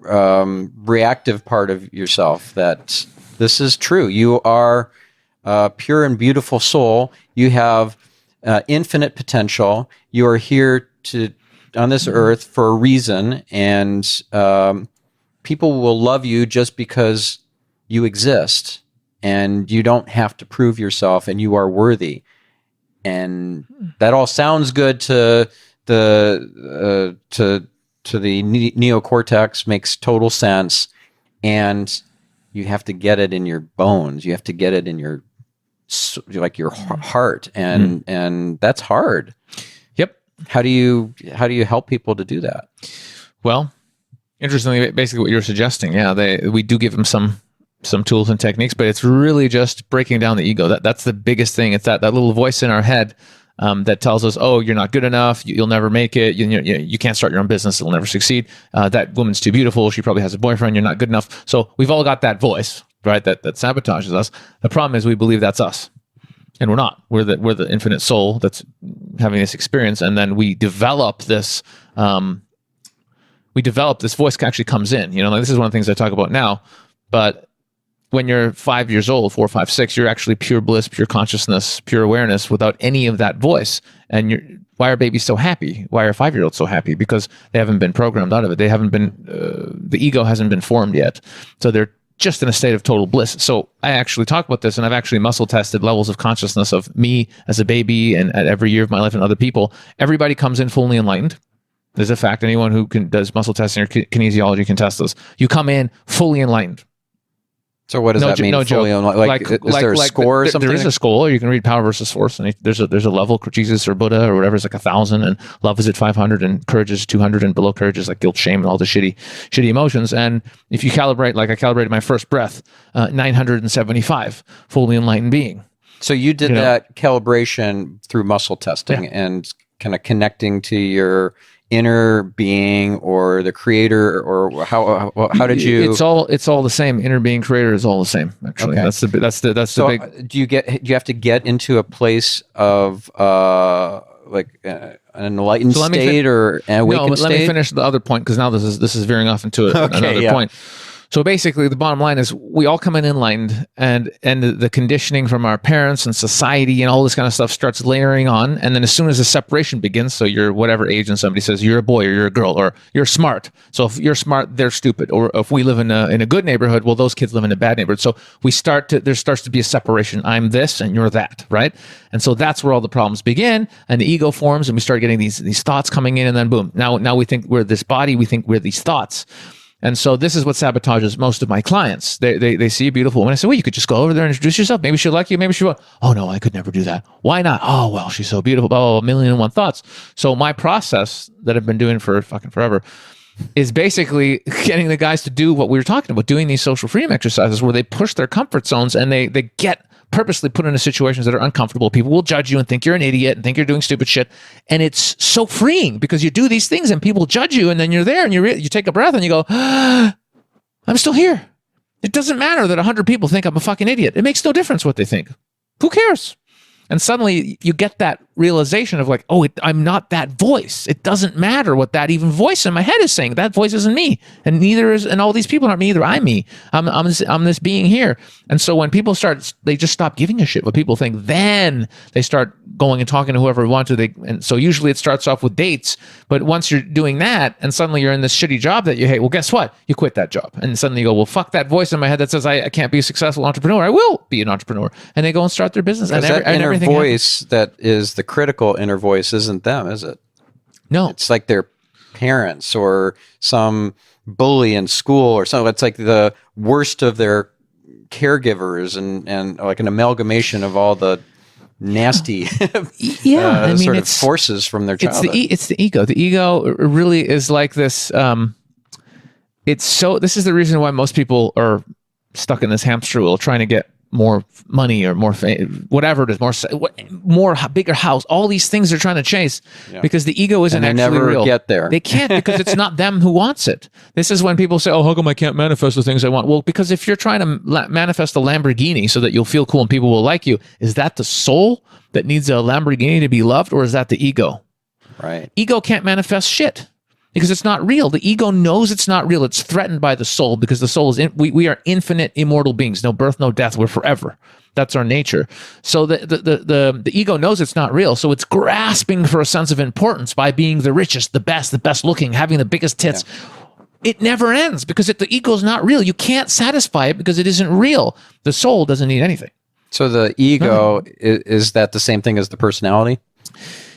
reactive part of yourself, that this is true. You are a pure and beautiful soul. You have infinite potential. You are here on this earth for a reason, and people will love you just because you exist, and you don't have to prove yourself, and you are worthy. And that all sounds good to the neocortex, makes total sense, and you have to get it in your bones. You have to get it in your heart, and that's hard. Yep. How do you help people to do that? Well, interestingly, basically what you're suggesting, we do give them some tools and techniques, but it's really just breaking down the ego. That's the biggest thing. It's that little voice in our head that tells us, oh, you're not good enough, you'll never make it, you can't start your own business, it'll never succeed. That woman's too beautiful, she probably has a boyfriend, you're not good enough. So we've all got that voice, right? That sabotages us. The problem is we believe that's us. And we're not. We're the infinite soul that's having this experience, and then we develop this. This voice actually comes in. This is one of the things I talk about now. But when you're 5 years old, 4, 5, 6, you're actually pure bliss, pure consciousness, pure awareness, without any of that voice. And why are babies so happy? Why are 5-year-olds so happy? Because they haven't been programmed out of it. They haven't been. The ego hasn't been formed yet. So they're just in a state of total bliss. So I actually talk about this, and I've actually muscle tested levels of consciousness of me as a baby and at every year of my life and other people. Everybody comes in fully enlightened. There's a fact. Anyone who does muscle testing or kinesiology can test this. You come in fully enlightened. So what does that mean? No joke. Is there a score or something? There is a score. You can read Power versus Force, and there's a level. Jesus or Buddha or whatever is like 1,000, and love is at 500, and courage is 200, and below courage is like guilt, shame, and all the shitty emotions. And if you calibrate, like I calibrated my first breath, 975, fully enlightened being. So you did that calibration through muscle testing and kind of connecting to your inner being or the creator, or how did you? It's all the same. Inner being, creator is all the same. Actually, okay. That's the big. Do you have to get into a place of an enlightened state or an awakened state? Let me finish the other point, because now this is veering off into another point. So basically, the bottom line is we all come in enlightened, and the conditioning from our parents and society and all this kind of stuff starts layering on. And then as soon as the separation begins, so you're whatever age, and somebody says you're a boy or you're a girl or you're smart. So if you're smart, they're stupid. Or if we live in a good neighborhood, well, those kids live in a bad neighborhood. So there starts to be a separation. I'm this and you're that, right? And so that's where all the problems begin, and the ego forms, and we start getting these thoughts coming in, and then boom, now we think we're this body, we think we're these thoughts. And so this is what sabotages most of my clients. They see a beautiful woman. I say, well, you could just go over there and introduce yourself. Maybe she'll like you. Maybe she won't. Oh, no, I could never do that. Why not? Oh, well, she's so beautiful. Oh, 1,000,001 thoughts. So my process that I've been doing for fucking forever is basically getting the guys to do what we were talking about, doing these social freedom exercises where they push their comfort zones, and they get purposely put into situations that are uncomfortable. People will judge you and think you're an idiot and think you're doing stupid shit. And it's so freeing, because you do these things and people judge you, and then you're there and you take a breath and you go, I'm still here. It doesn't matter that 100 people think I'm a fucking idiot. It makes no difference what they think. Who cares? And suddenly you get that realization of like, oh, I'm not that voice. It doesn't matter what that even voice in my head is saying. That voice isn't me, and and all these people aren't me either. I'm me. I'm this being here. And so when people they just stop giving a shit what people think. Then they start going and talking to whoever want to. And so usually it starts off with dates, but once you're doing that, and suddenly you're in this shitty job that you hate, well, guess what? You quit that job, and suddenly you go, well, fuck that voice in my head that says I can't be a successful entrepreneur. I will be an entrepreneur, and they go and start their business. And that inner voice happens. That is the critical inner voice isn't them, is it? No, it's like their parents or some bully in school or something. It's like the worst of their caregivers, and like an amalgamation of all the nasty sort of forces from their childhood. It's the ego. The ego really is like this. This is the reason why most people are stuck in this hamster wheel, trying to get more money or more fame, whatever it is, more bigger house. All these things they're trying to chase, because the ego isn't actually never real. Get there. They can't, because it's not them who wants it. This is when people say, "Oh, how come I can't manifest the things I want?" Well, because if you're trying to manifest a Lamborghini so that you'll feel cool and people will like you, is that the soul that needs a Lamborghini to be loved, or is that the ego? Right. Ego can't manifest shit. because it's not real. The ego knows it's not real. It's threatened by the soul because the soul is, we are infinite, immortal beings. No birth, no death. We're forever. That's our nature. So the ego knows it's not real. So it's grasping for a sense of importance by being the richest, the best looking, having the biggest tits. Yeah. It never ends because the ego is not real. You can't satisfy it because it isn't real. The soul doesn't need anything. So the ego, is that the same thing as the personality?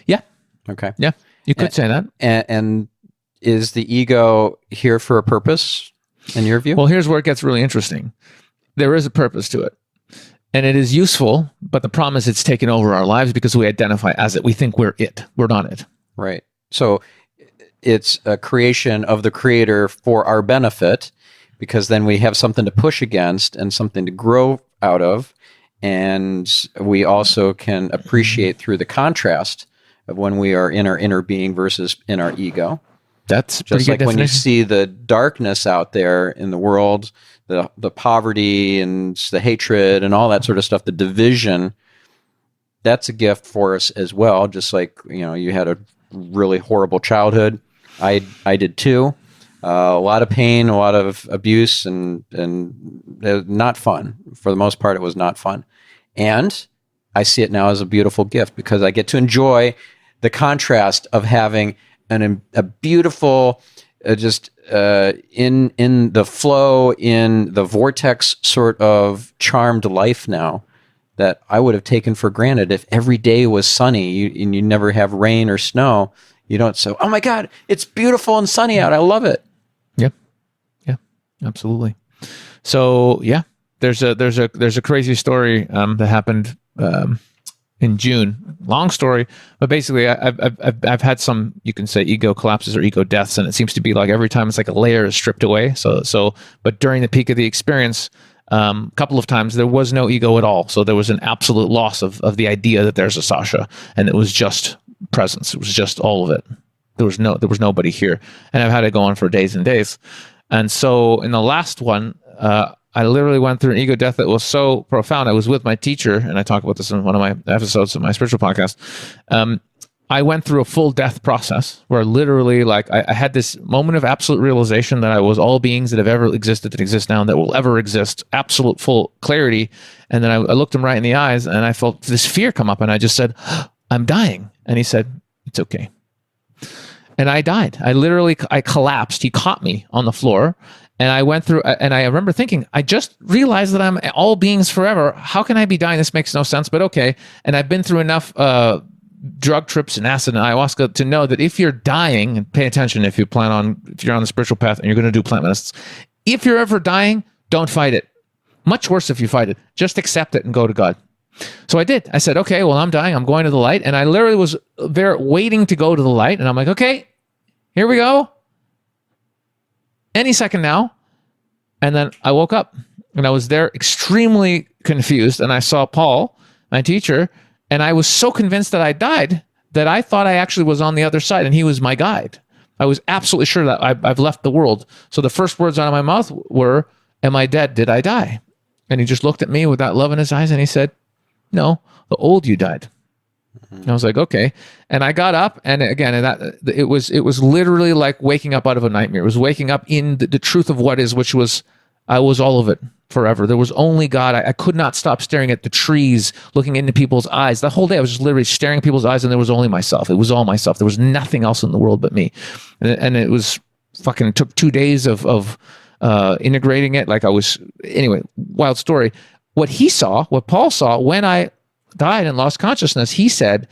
Yeah. Okay. Yeah. You could say that. And is the ego here for a purpose in your view? Well, here's where it gets really interesting. There is a purpose to it. And it is useful, but the problem is it's taken over our lives because we identify as it. We think we're it. We're not it. Right. So it's a creation of the creator for our benefit, because then we have something to push against and something to grow out of. And we also can appreciate through the contrast of when we are in our inner being versus in our ego. That's just like when you see the darkness out there in the world, the poverty and the hatred and all that sort of stuff, the division, that's a gift for us as well. Just like, you had a really horrible childhood. I did too. A lot of pain, a lot of abuse, and not fun. For the most part, it was not fun. And I see it now as a beautiful gift because I get to enjoy the contrast of having a beautiful, in the flow, in the vortex sort of charmed life now that I would have taken for granted if every day was sunny and you never have rain or snow. You don't say, "Oh my God, it's beautiful and sunny out. I love it." Yep. Yeah, absolutely. So yeah, there's a crazy story that happened in June. Long story, but basically I've had some, you can say, ego collapses or ego deaths, and it seems to be like every time it's like a layer is stripped away. So but during the peak of the experience, a couple of times there was no ego at all. So there was an absolute loss of the idea that there's a Sasha, and it was just presence. It was just all of it. There was nobody here, and I've had it go on for days and days. And so in the last one, I literally went through an ego death that was so profound. I was with my teacher, and I talk about this in one of my episodes of my spiritual podcast. I went through a full death process where literally, like, I had this moment of absolute realization that I was all beings that have ever existed, that exist now, and that will ever exist. Absolute full clarity. And then I looked him right in the eyes, and I felt this fear come up, and I just said, "I'm dying." And he said, "It's okay." And I died. I collapsed. He caught me on the floor. And I went through, and I remember thinking, I just realized that I'm all beings forever. How can I be dying? This makes no sense, but okay. And I've been through enough drug trips and acid and ayahuasca to know that if you're dying, and pay attention if you're on the spiritual path and you're going to do plant medicines, if you're ever dying, don't fight it. Much worse if you fight it. Just accept it and go to God. So I did. I said, okay, well, I'm dying. I'm going to the light. And I literally was there waiting to go to the light. And I'm like, okay, here we go. Any second now. And then I woke up and I was there extremely confused. And I saw Paul, my teacher, and I was so convinced that I died that I thought I actually was on the other side and he was my guide. I was absolutely sure that I've left the world. So the first words out of my mouth were, "Am I dead? Did I die?" And he just looked at me with that love in his eyes and he said, "No, the old you died." And I was like, okay. And I got up, and again, it was literally like waking up out of a nightmare. It was waking up in the truth of what is, which was, I was all of it forever. There was only God. I could not stop staring at the trees, looking into people's eyes. The whole day I was just literally staring at people's eyes, and there was only myself. It was all myself. There was nothing else in the world but me. And it was fucking, took 2 days of integrating it. Anyway, wild story. What Paul saw when I died and lost consciousness, he said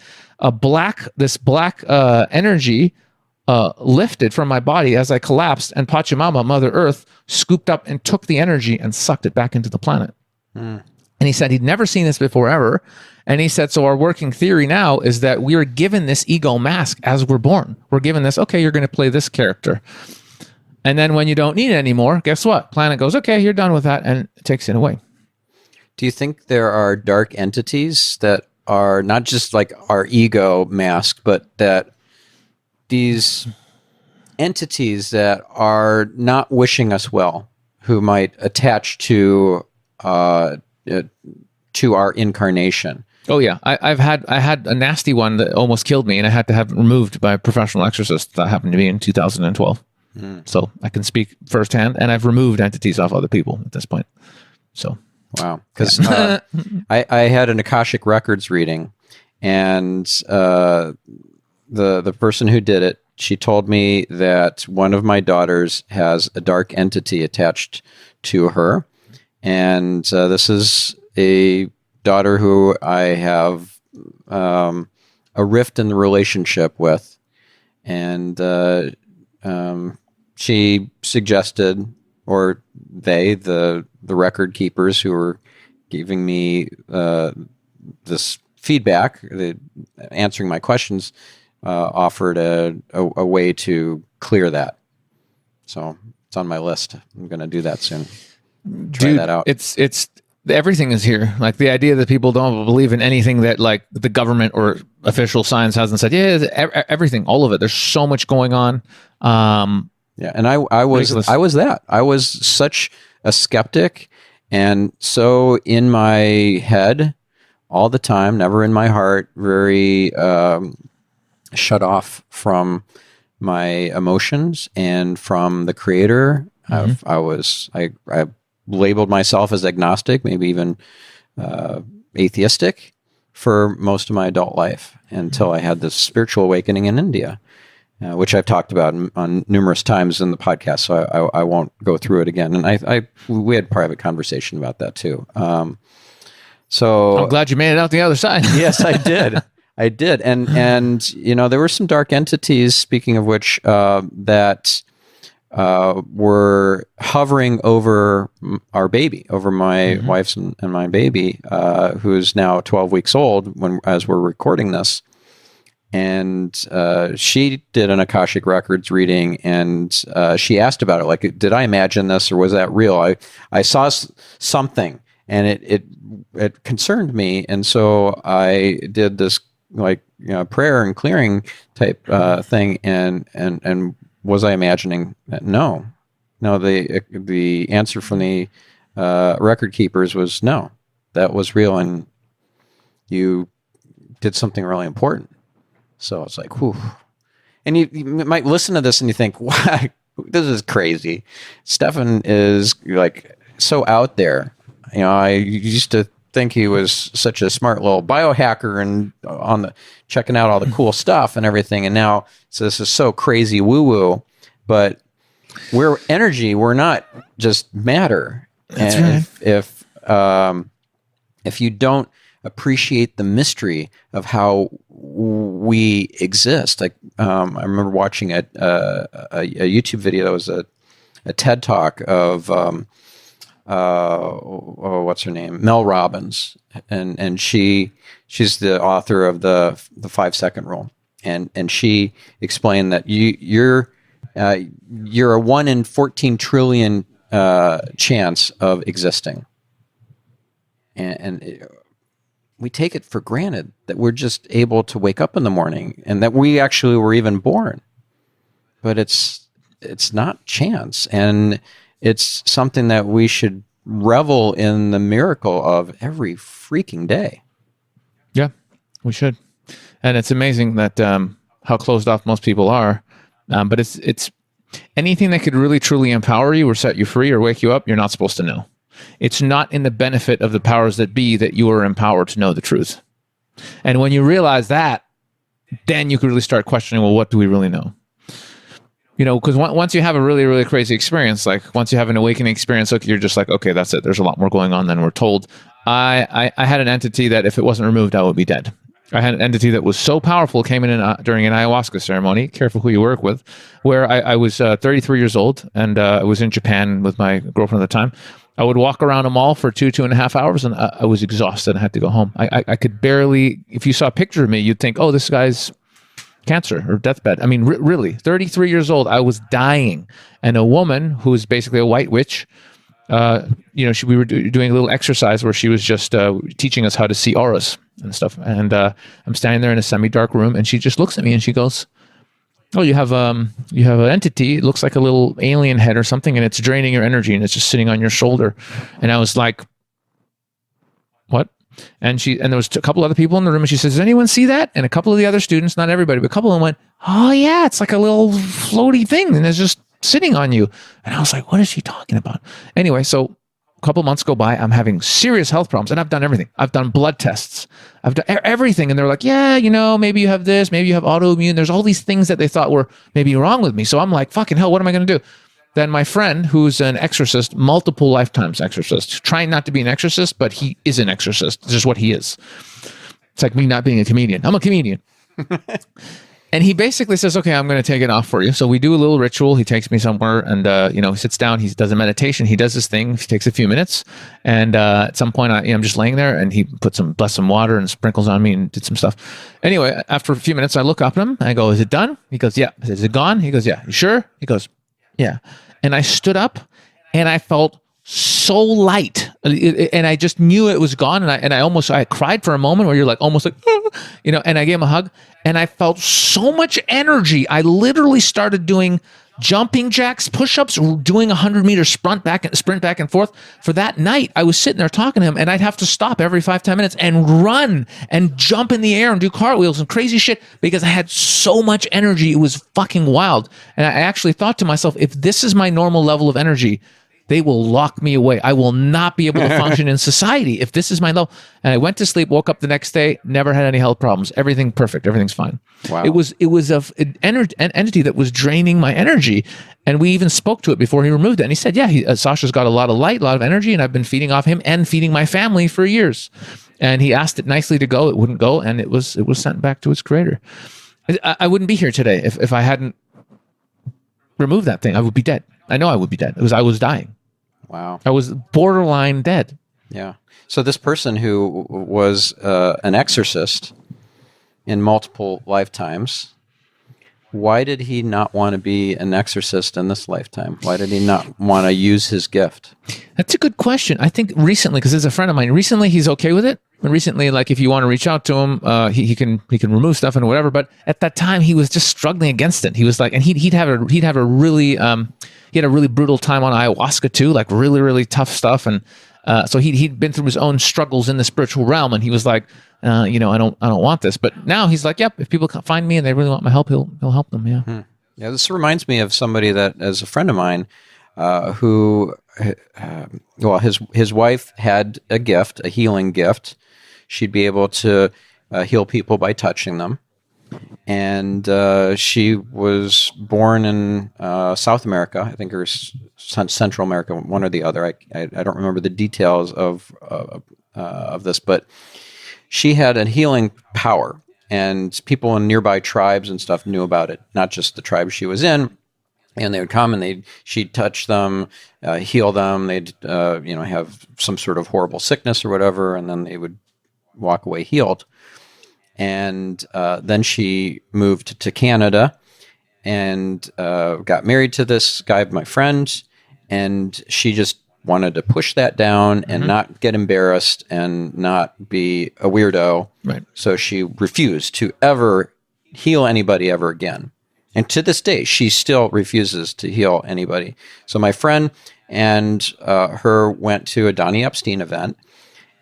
this black energy lifted from my body as I collapsed, and Pachamama, Mother Earth, scooped up and took the energy and sucked it back into the planet. And he said he'd never seen this before ever. And he said, so our working theory now is that we are given this ego mask as we're born. We're given this, okay, you're going to play this character. And then when you don't need it anymore, guess what? Planet goes, okay, you're done with that, and it takes it away. Do you think there are dark entities that are not just like our ego mask, but that these entities that are not wishing us well, who might attach to our incarnation? Oh yeah, I had a nasty one that almost killed me, and I had to have it removed by a professional exorcist. That happened to me in 2012. So I can speak firsthand, and I've removed entities off other people at this point. So wow, because I had an Akashic Records reading, and the person who did it, she told me that one of my daughters has a dark entity attached to her, and this is a daughter who I have a rift in the relationship with, and she suggested, or the record keepers who were giving me this feedback, answering my questions, offered a way to clear that. So it's on my list. I'm going to do that soon. Try that out. It's everything is here. Like the idea that people don't believe in anything that like the government or official science hasn't said. Yeah, everything, all of it. There's so much going on. Yeah, and I was that. I was such a skeptic, and so in my head all the time, never in my heart, very shut off from my emotions and from the creator. Mm-hmm. I labeled myself as agnostic, maybe even atheistic for most of my adult life until I had this spiritual awakening in India, which I've talked about on numerous times in the podcast. So I won't go through it again. And we had private conversation about that too. So I'm glad you made it out the other side. Yes, I did. I did. And you know, there were some dark entities, speaking of which, that were hovering over our baby, over my wife's and my baby, who is now 12 weeks old as we're recording this. And she did an Akashic Records reading, and she asked about it. Like, did I imagine this, or was that real? I saw something, and it concerned me, and so I did this prayer and clearing type thing, and was I imagining that? No. The answer from the record keepers was no. That was real, and you did something really important. So it's like, whew. And you might listen to this and you think, wow, this is crazy. Stefan is like so out there. You know, I used to think he was such a smart little biohacker and checking out all the cool stuff and everything. And now, so this is so crazy woo-woo, but we're energy. We're not just matter. That's and right. If you don't appreciate the mystery of how we exist, like I remember watching a YouTube video. It was a TED talk of what's her name, Mel Robbins, and she's the author of the 5-second rule, and she explained that you're a 1 in 14 trillion chance of existing, and we take it for granted that we're just able to wake up in the morning and that we actually were even born, but it's not chance, and it's something that we should revel in the miracle of every freaking day. Yeah, we should. And it's amazing that how closed off most people are. But it's anything that could really truly empower you or set you free or wake you up, you're not supposed to know. It's not in the benefit of the powers that be that you are empowered to know the truth. And when you realize that, then you can really start questioning, well, what do we really know? You know, because once you have a really, really crazy experience, like once you have an awakening experience, look, you're just like, okay, that's it. There's a lot more going on than we're told. I had an entity that if it wasn't removed, I would be dead. I had an entity that was so powerful, came in during an ayahuasca ceremony, careful who you work with, where I was 33 years old, and I was in Japan with my girlfriend at the time. I would walk around a mall for 2.5 hours, and I was exhausted. I had to go home. I could barely, if you saw a picture of me, you'd think, oh, this guy's cancer or deathbed. I mean, really, 33 years old, I was dying. And a woman who was basically a white witch, we were doing a little exercise where she was just teaching us how to see auras and stuff. And I'm standing there in a semi-dark room, and she just looks at me and she goes, oh, you have an entity. It looks like a little alien head or something, and it's draining your energy, and it's just sitting on your shoulder. And I was like, what? And there was a couple other people in the room, and she says, does anyone see that? And a couple of the other students, not everybody, but a couple of them went, oh yeah, it's like a little floaty thing, and it's just sitting on you. And I was like, what is she talking about? Anyway, so a couple months go by, I'm having serious health problems, and I've done everything. I've done blood tests. I've done everything. And they're like, yeah, maybe you have this, maybe you have autoimmune. There's all these things that they thought were maybe wrong with me. So I'm like, fucking hell, what am I going to do? Then my friend, who's an exorcist, multiple lifetimes exorcist, trying not to be an exorcist, but he is an exorcist. It's just what he is. It's like me not being a comedian. I'm a comedian. And he basically says, okay, I'm going to take it off for you. So we do a little ritual. He takes me somewhere and, he sits down. He does a meditation. He does this thing. He takes a few minutes. And at some point, I'm just laying there, and he put blessed some water and sprinkles on me and did some stuff. Anyway, after a few minutes, I look up at him. And I go, is it done? He goes, yeah. I said, is it gone? He goes, yeah. You sure? He goes, yeah. And I stood up, and I felt so light, and I just knew it was gone. And I cried for a moment where you're like, almost like, and I gave him a hug, and I felt so much energy. I literally started doing jumping jacks, push-ups, doing 100-meter sprint back and forth. For that night, I was sitting there talking to him, and I'd have to stop every 5-10 minutes and run and jump in the air and do cartwheels and crazy shit because I had so much energy. It was fucking wild. And I actually thought to myself, if this is my normal level of energy, they will lock me away. I will not be able to function in society if this is my level. And I went to sleep, woke up the next day, never had any health problems. Everything perfect. Everything's fine. Wow. It was an entity that was draining my energy. And we even spoke to it before he removed it. And he said, yeah, Sasha's got a lot of light, a lot of energy, and I've been feeding off him and feeding my family for years. And he asked it nicely to go. It wouldn't go. And it was sent back to its creator. I wouldn't be here today if I hadn't removed that thing. I would be dead. I know I would be dead. I was dying. Wow. I was borderline dead. Yeah. So this person who was an exorcist in multiple lifetimes, why did he not want to be an exorcist in this lifetime? Why did he not want to use his gift? That's a good question. I think recently, because there's a friend of mine, recently he's okay with it. And recently, like if you want to reach out to him, he can remove stuff and whatever. But at that time, he was just struggling against it. He was like, and he'd have a really brutal time on ayahuasca too, like really, really tough stuff. And so he'd been through his own struggles in the spiritual realm, and he was like, I don't want this. But now he's like, yep, if people find me and they really want my help, he'll help them. Yeah. Yeah. This reminds me of somebody that is a friend of mine, who, his wife had a gift, a healing gift. She'd be able to heal people by touching them. And she was born in South America, I think, or Central America, one or the other. I don't remember the details of this, but she had a healing power, and people in nearby tribes and stuff knew about it. Not just the tribe she was in, and they would come and she'd touch them, heal them. They'd have some sort of horrible sickness or whatever, and then they would walk away healed. And then she moved to Canada and got married to this guy, my friend, and she just wanted to push that down and not get embarrassed and not be a weirdo. Right. So she refused to ever heal anybody ever again. And to this day, she still refuses to heal anybody. So my friend and her went to a Donnie Epstein event.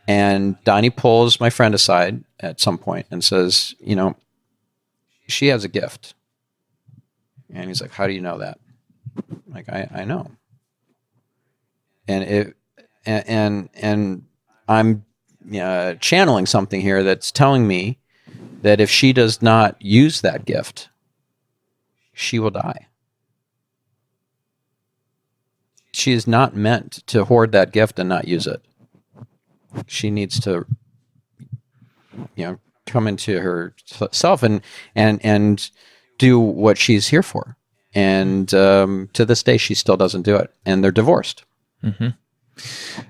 And Donnie pulls my friend aside at some point and says, she has a gift. And he's like, how do you know that? Like, I know. And I'm channeling something here that's telling me that if she does not use that gift, she will die. She is not meant to hoard that gift and not use it. She needs to, come into herself and do what she's here for. And to this day, she still doesn't do it. And they're divorced. Mm-hmm.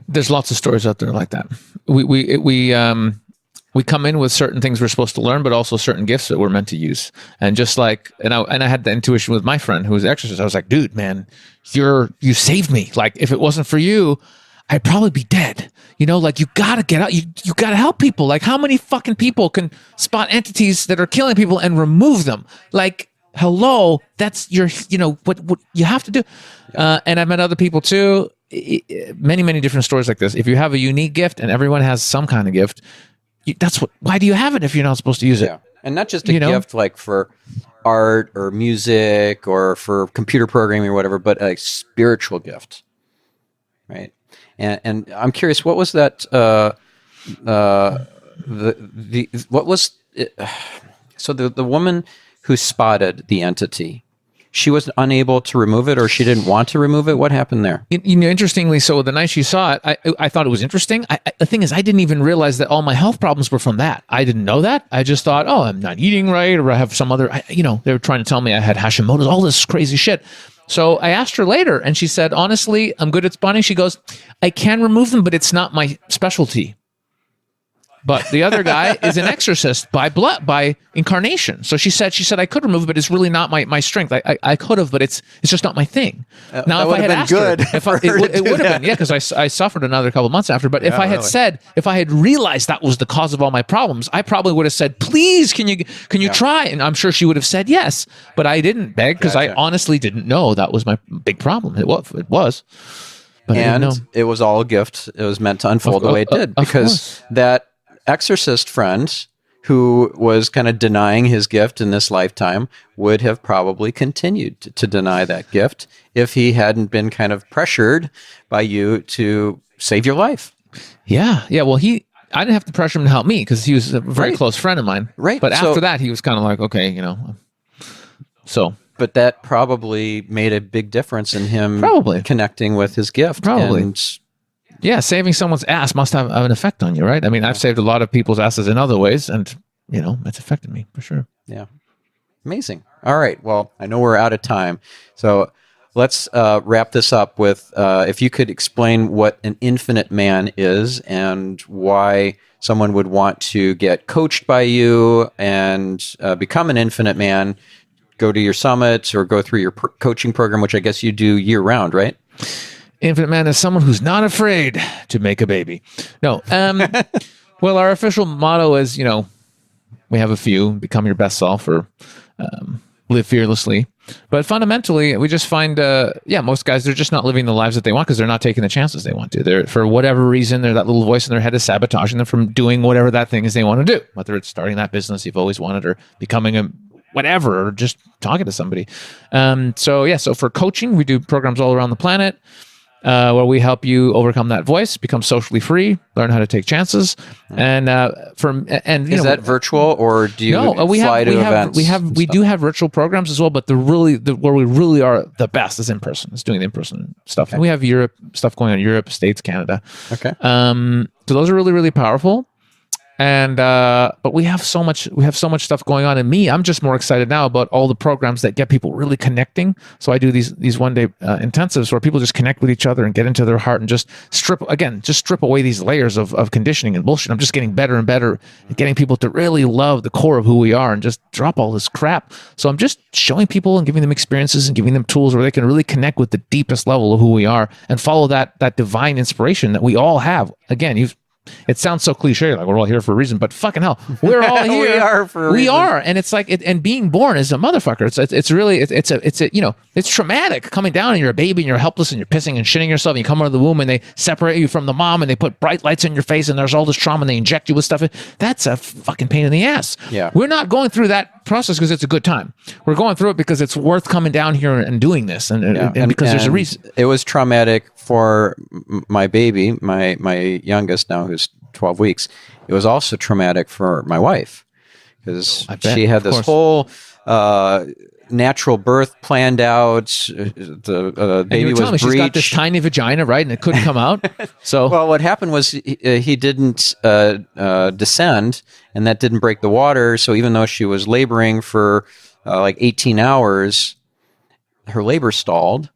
There's lots of stories out there like that. We come in with certain things we're supposed to learn, but also certain gifts that we're meant to use. And just like, and I had the intuition with my friend who was an exorcist. I was like, dude, man, you saved me. Like, if it wasn't for you, I'd probably be dead. Like, you gotta get out. You gotta help people. Like, how many fucking people can spot entities that are killing people and remove them? Like, hello, that's what you have to do. And I've met other people too. many, many different stories like this. If you have a unique gift and everyone has some kind of gift, why do you have it if you're not supposed to use it? Yeah. And not just a gift like for art or music or for computer programming or whatever, but a spiritual gift, right? And I'm curious, what was that? What was it? So the woman who spotted the entity, she was unable to remove it, or she didn't want to remove it. What happened there? Interestingly, so the night she saw it, I thought it was interesting. The thing is, I didn't even realize that all my health problems were from that. I didn't know that. I just thought, oh, I'm not eating right, or I have some other, they were trying to tell me I had Hashimoto's, all this crazy shit. So I asked her later, and she said, honestly, I'm good at spotting. She goes, I can remove them, but it's not my specialty. But the other guy is an exorcist by incarnation. So she said I could remove it, but it's really not my strength. I could have, but it's just not my thing. Now, if I had asked her, it would have been, because I suffered another couple of months after. But if I had realized that was the cause of all my problems, I probably would have said, please, can you try? And I'm sure she would have said yes. But I didn't beg because I honestly didn't know that was my big problem. It was. But it was all a gift. It was meant to unfold the way it did, because that exorcist friend who was kind of denying his gift in this lifetime would have probably continued to deny that gift if he hadn't been kind of pressured by you to save your life. Yeah. Well, I didn't have to pressure him to help me because he was a very close friend of mine. Right. But after that, he was kind of like, okay, so. But that probably made a big difference in him connecting with his gift. Probably. Yeah, saving someone's ass must have an effect on you, right? I mean, I've saved a lot of people's asses in other ways, and, it's affected me for sure. Yeah. Amazing. All right. Well, I know we're out of time. So let's wrap this up with, if you could explain what an infinite man is and why someone would want to get coached by you and become an infinite man, go to your summits or go through your coaching program, which I guess you do year round, right? Infinite man is someone who's not afraid to make a baby. No. Well, our official motto is, we have a few: become your best self, or live fearlessly. But fundamentally, we just find, most guys, they're just not living the lives that they want because they're not taking the chances they want to. They're, for whatever reason, that little voice in their head is sabotaging them from doing whatever that thing is they want to do, whether it's starting that business you've always wanted, or becoming a whatever, or just talking to somebody. So for coaching, we do programs all around the planet. Where we help you overcome that voice, become socially free, learn how to take chances, and is that virtual, or do you fly to events? We do have virtual programs as well, but where we really are the best is in person. It's doing the in-person stuff. Okay. And we have Europe stuff going on, Europe, States, Canada. Okay. So those are really, really powerful. And but we have so much stuff going on. And me, I'm just more excited now about all the programs that get people really connecting. So I do these one-day intensives where people just connect with each other and get into their heart and just strip away these layers of conditioning and bullshit. I'm just getting better and better at getting people to really love the core of who we are and just drop all this crap. So I'm just showing people and giving them experiences and giving them tools where they can really connect with the deepest level of who we are and follow that divine inspiration that we all have. Again, it sounds so cliche, like we're all here for a reason, but fucking hell, we're all here. We are for a reason. And it's like, and being born is a motherfucker. It's traumatic coming down and you're a baby and you're helpless and you're pissing and shitting yourself. And you come out of the womb and they separate you from the mom and they put bright lights in your face and there's all this trauma and they inject you with stuff. That's a fucking pain in the ass. Yeah. We're not going through that process because it's a good time. We're going through it because it's worth coming down here and doing this, and because there's a reason. It was traumatic for my baby, my youngest now, who's 12 weeks. It was also traumatic for my wife because she had this whole natural birth planned out. The baby was breached. She's got this tiny vagina, right? And it couldn't come out. So, well, what happened was he didn't descend, and that didn't break the water. So even though she was laboring for like 18 hours, her labor stalled.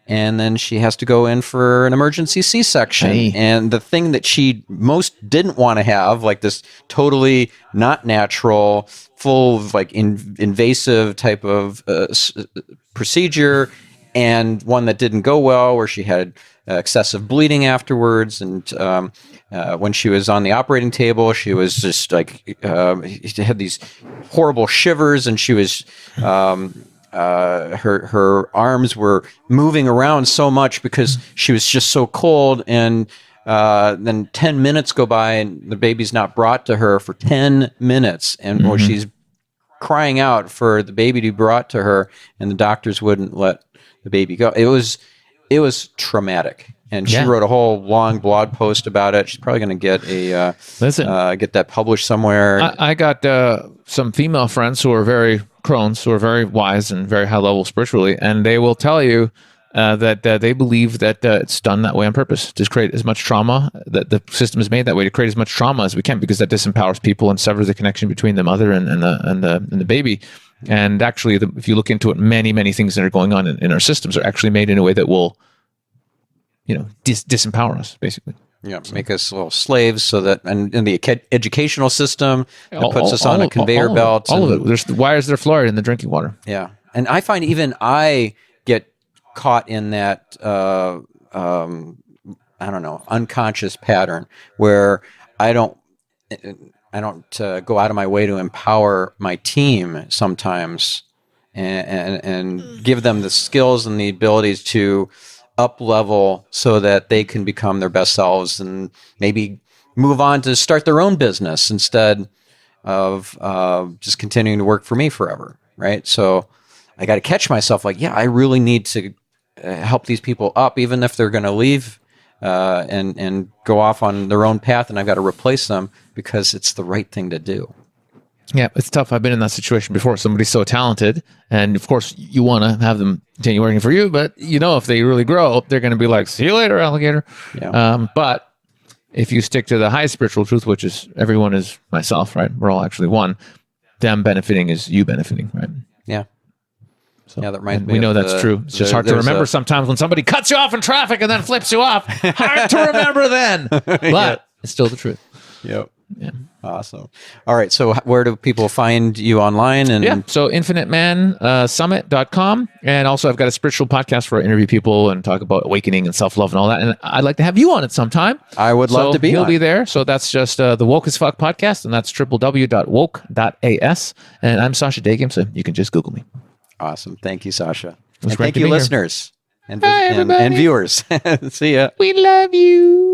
And then she has to go in for an emergency C-section. Hey. And the thing that she most didn't want to have, like this totally not natural, full of like invasive type of procedure, and one that didn't go well, where she had excessive bleeding afterwards. And when she was on the operating table, she was just like, she had these horrible shivers, and she was her arms were moving around so much because she was just so cold. And then 10 minutes go by and the baby's not brought to her for 10 minutes. And or she's crying out for the baby to be brought to her, and the doctors wouldn't let the baby go. It was traumatic. And she wrote a whole long blog post about it. She's probably going to get get that published somewhere. I got some female friends who are very Crohn's, who are very wise and very high level spiritually, and they will tell you that they believe that it's done that way on purpose to create as much trauma, that the system is made that way to create as much trauma as we can, because that disempowers people and severs the connection between the mother and the baby. And actually, if you look into it, many things that are going on in our systems are actually made in a way that will, disempower us, basically. Yeah, make us little slaves, so that and in the educational system, it puts us on a conveyor belt. All of it. Why is there fluoride in the drinking water? Yeah, and I find even I get caught in that unconscious pattern where I don't go out of my way to empower my team sometimes and give them the skills and the abilities to up level so that they can become their best selves and maybe move on to start their own business instead of just continuing to work for me forever. Right. So I got to catch myself like, I really need to help these people up, even if they're going to leave and go off on their own path, and I've got to replace them because it's the right thing to do. Yeah, it's tough. I've been in that situation before. Somebody's so talented, and of course you want to have them continue working for you, but if they really grow, they're going to be like, see you later, alligator. Yeah. But if you stick to the high spiritual truth, which is everyone is myself, right? We're all actually one. Them benefiting is you benefiting, right? Yeah. So, that reminds me. We know that's true. It's just hard to remember sometimes when somebody cuts you off in traffic and then flips you off. Hard to remember then, but it's still the truth. Yep. Yeah. Awesome. All right. So where do people find you online? And so infinitemansummit.com. And also I've got a spiritual podcast where I interview people and talk about awakening and self-love and all that. And I'd like to have you on it sometime. I would love to be He'll be there. So that's just the Woke as Fuck podcast, and that's www.woke.as. And I'm Sasha Daygame, so you can just Google me. Awesome. Thank you, Sasha. And thank you, listeners and viewers. See ya. We love you.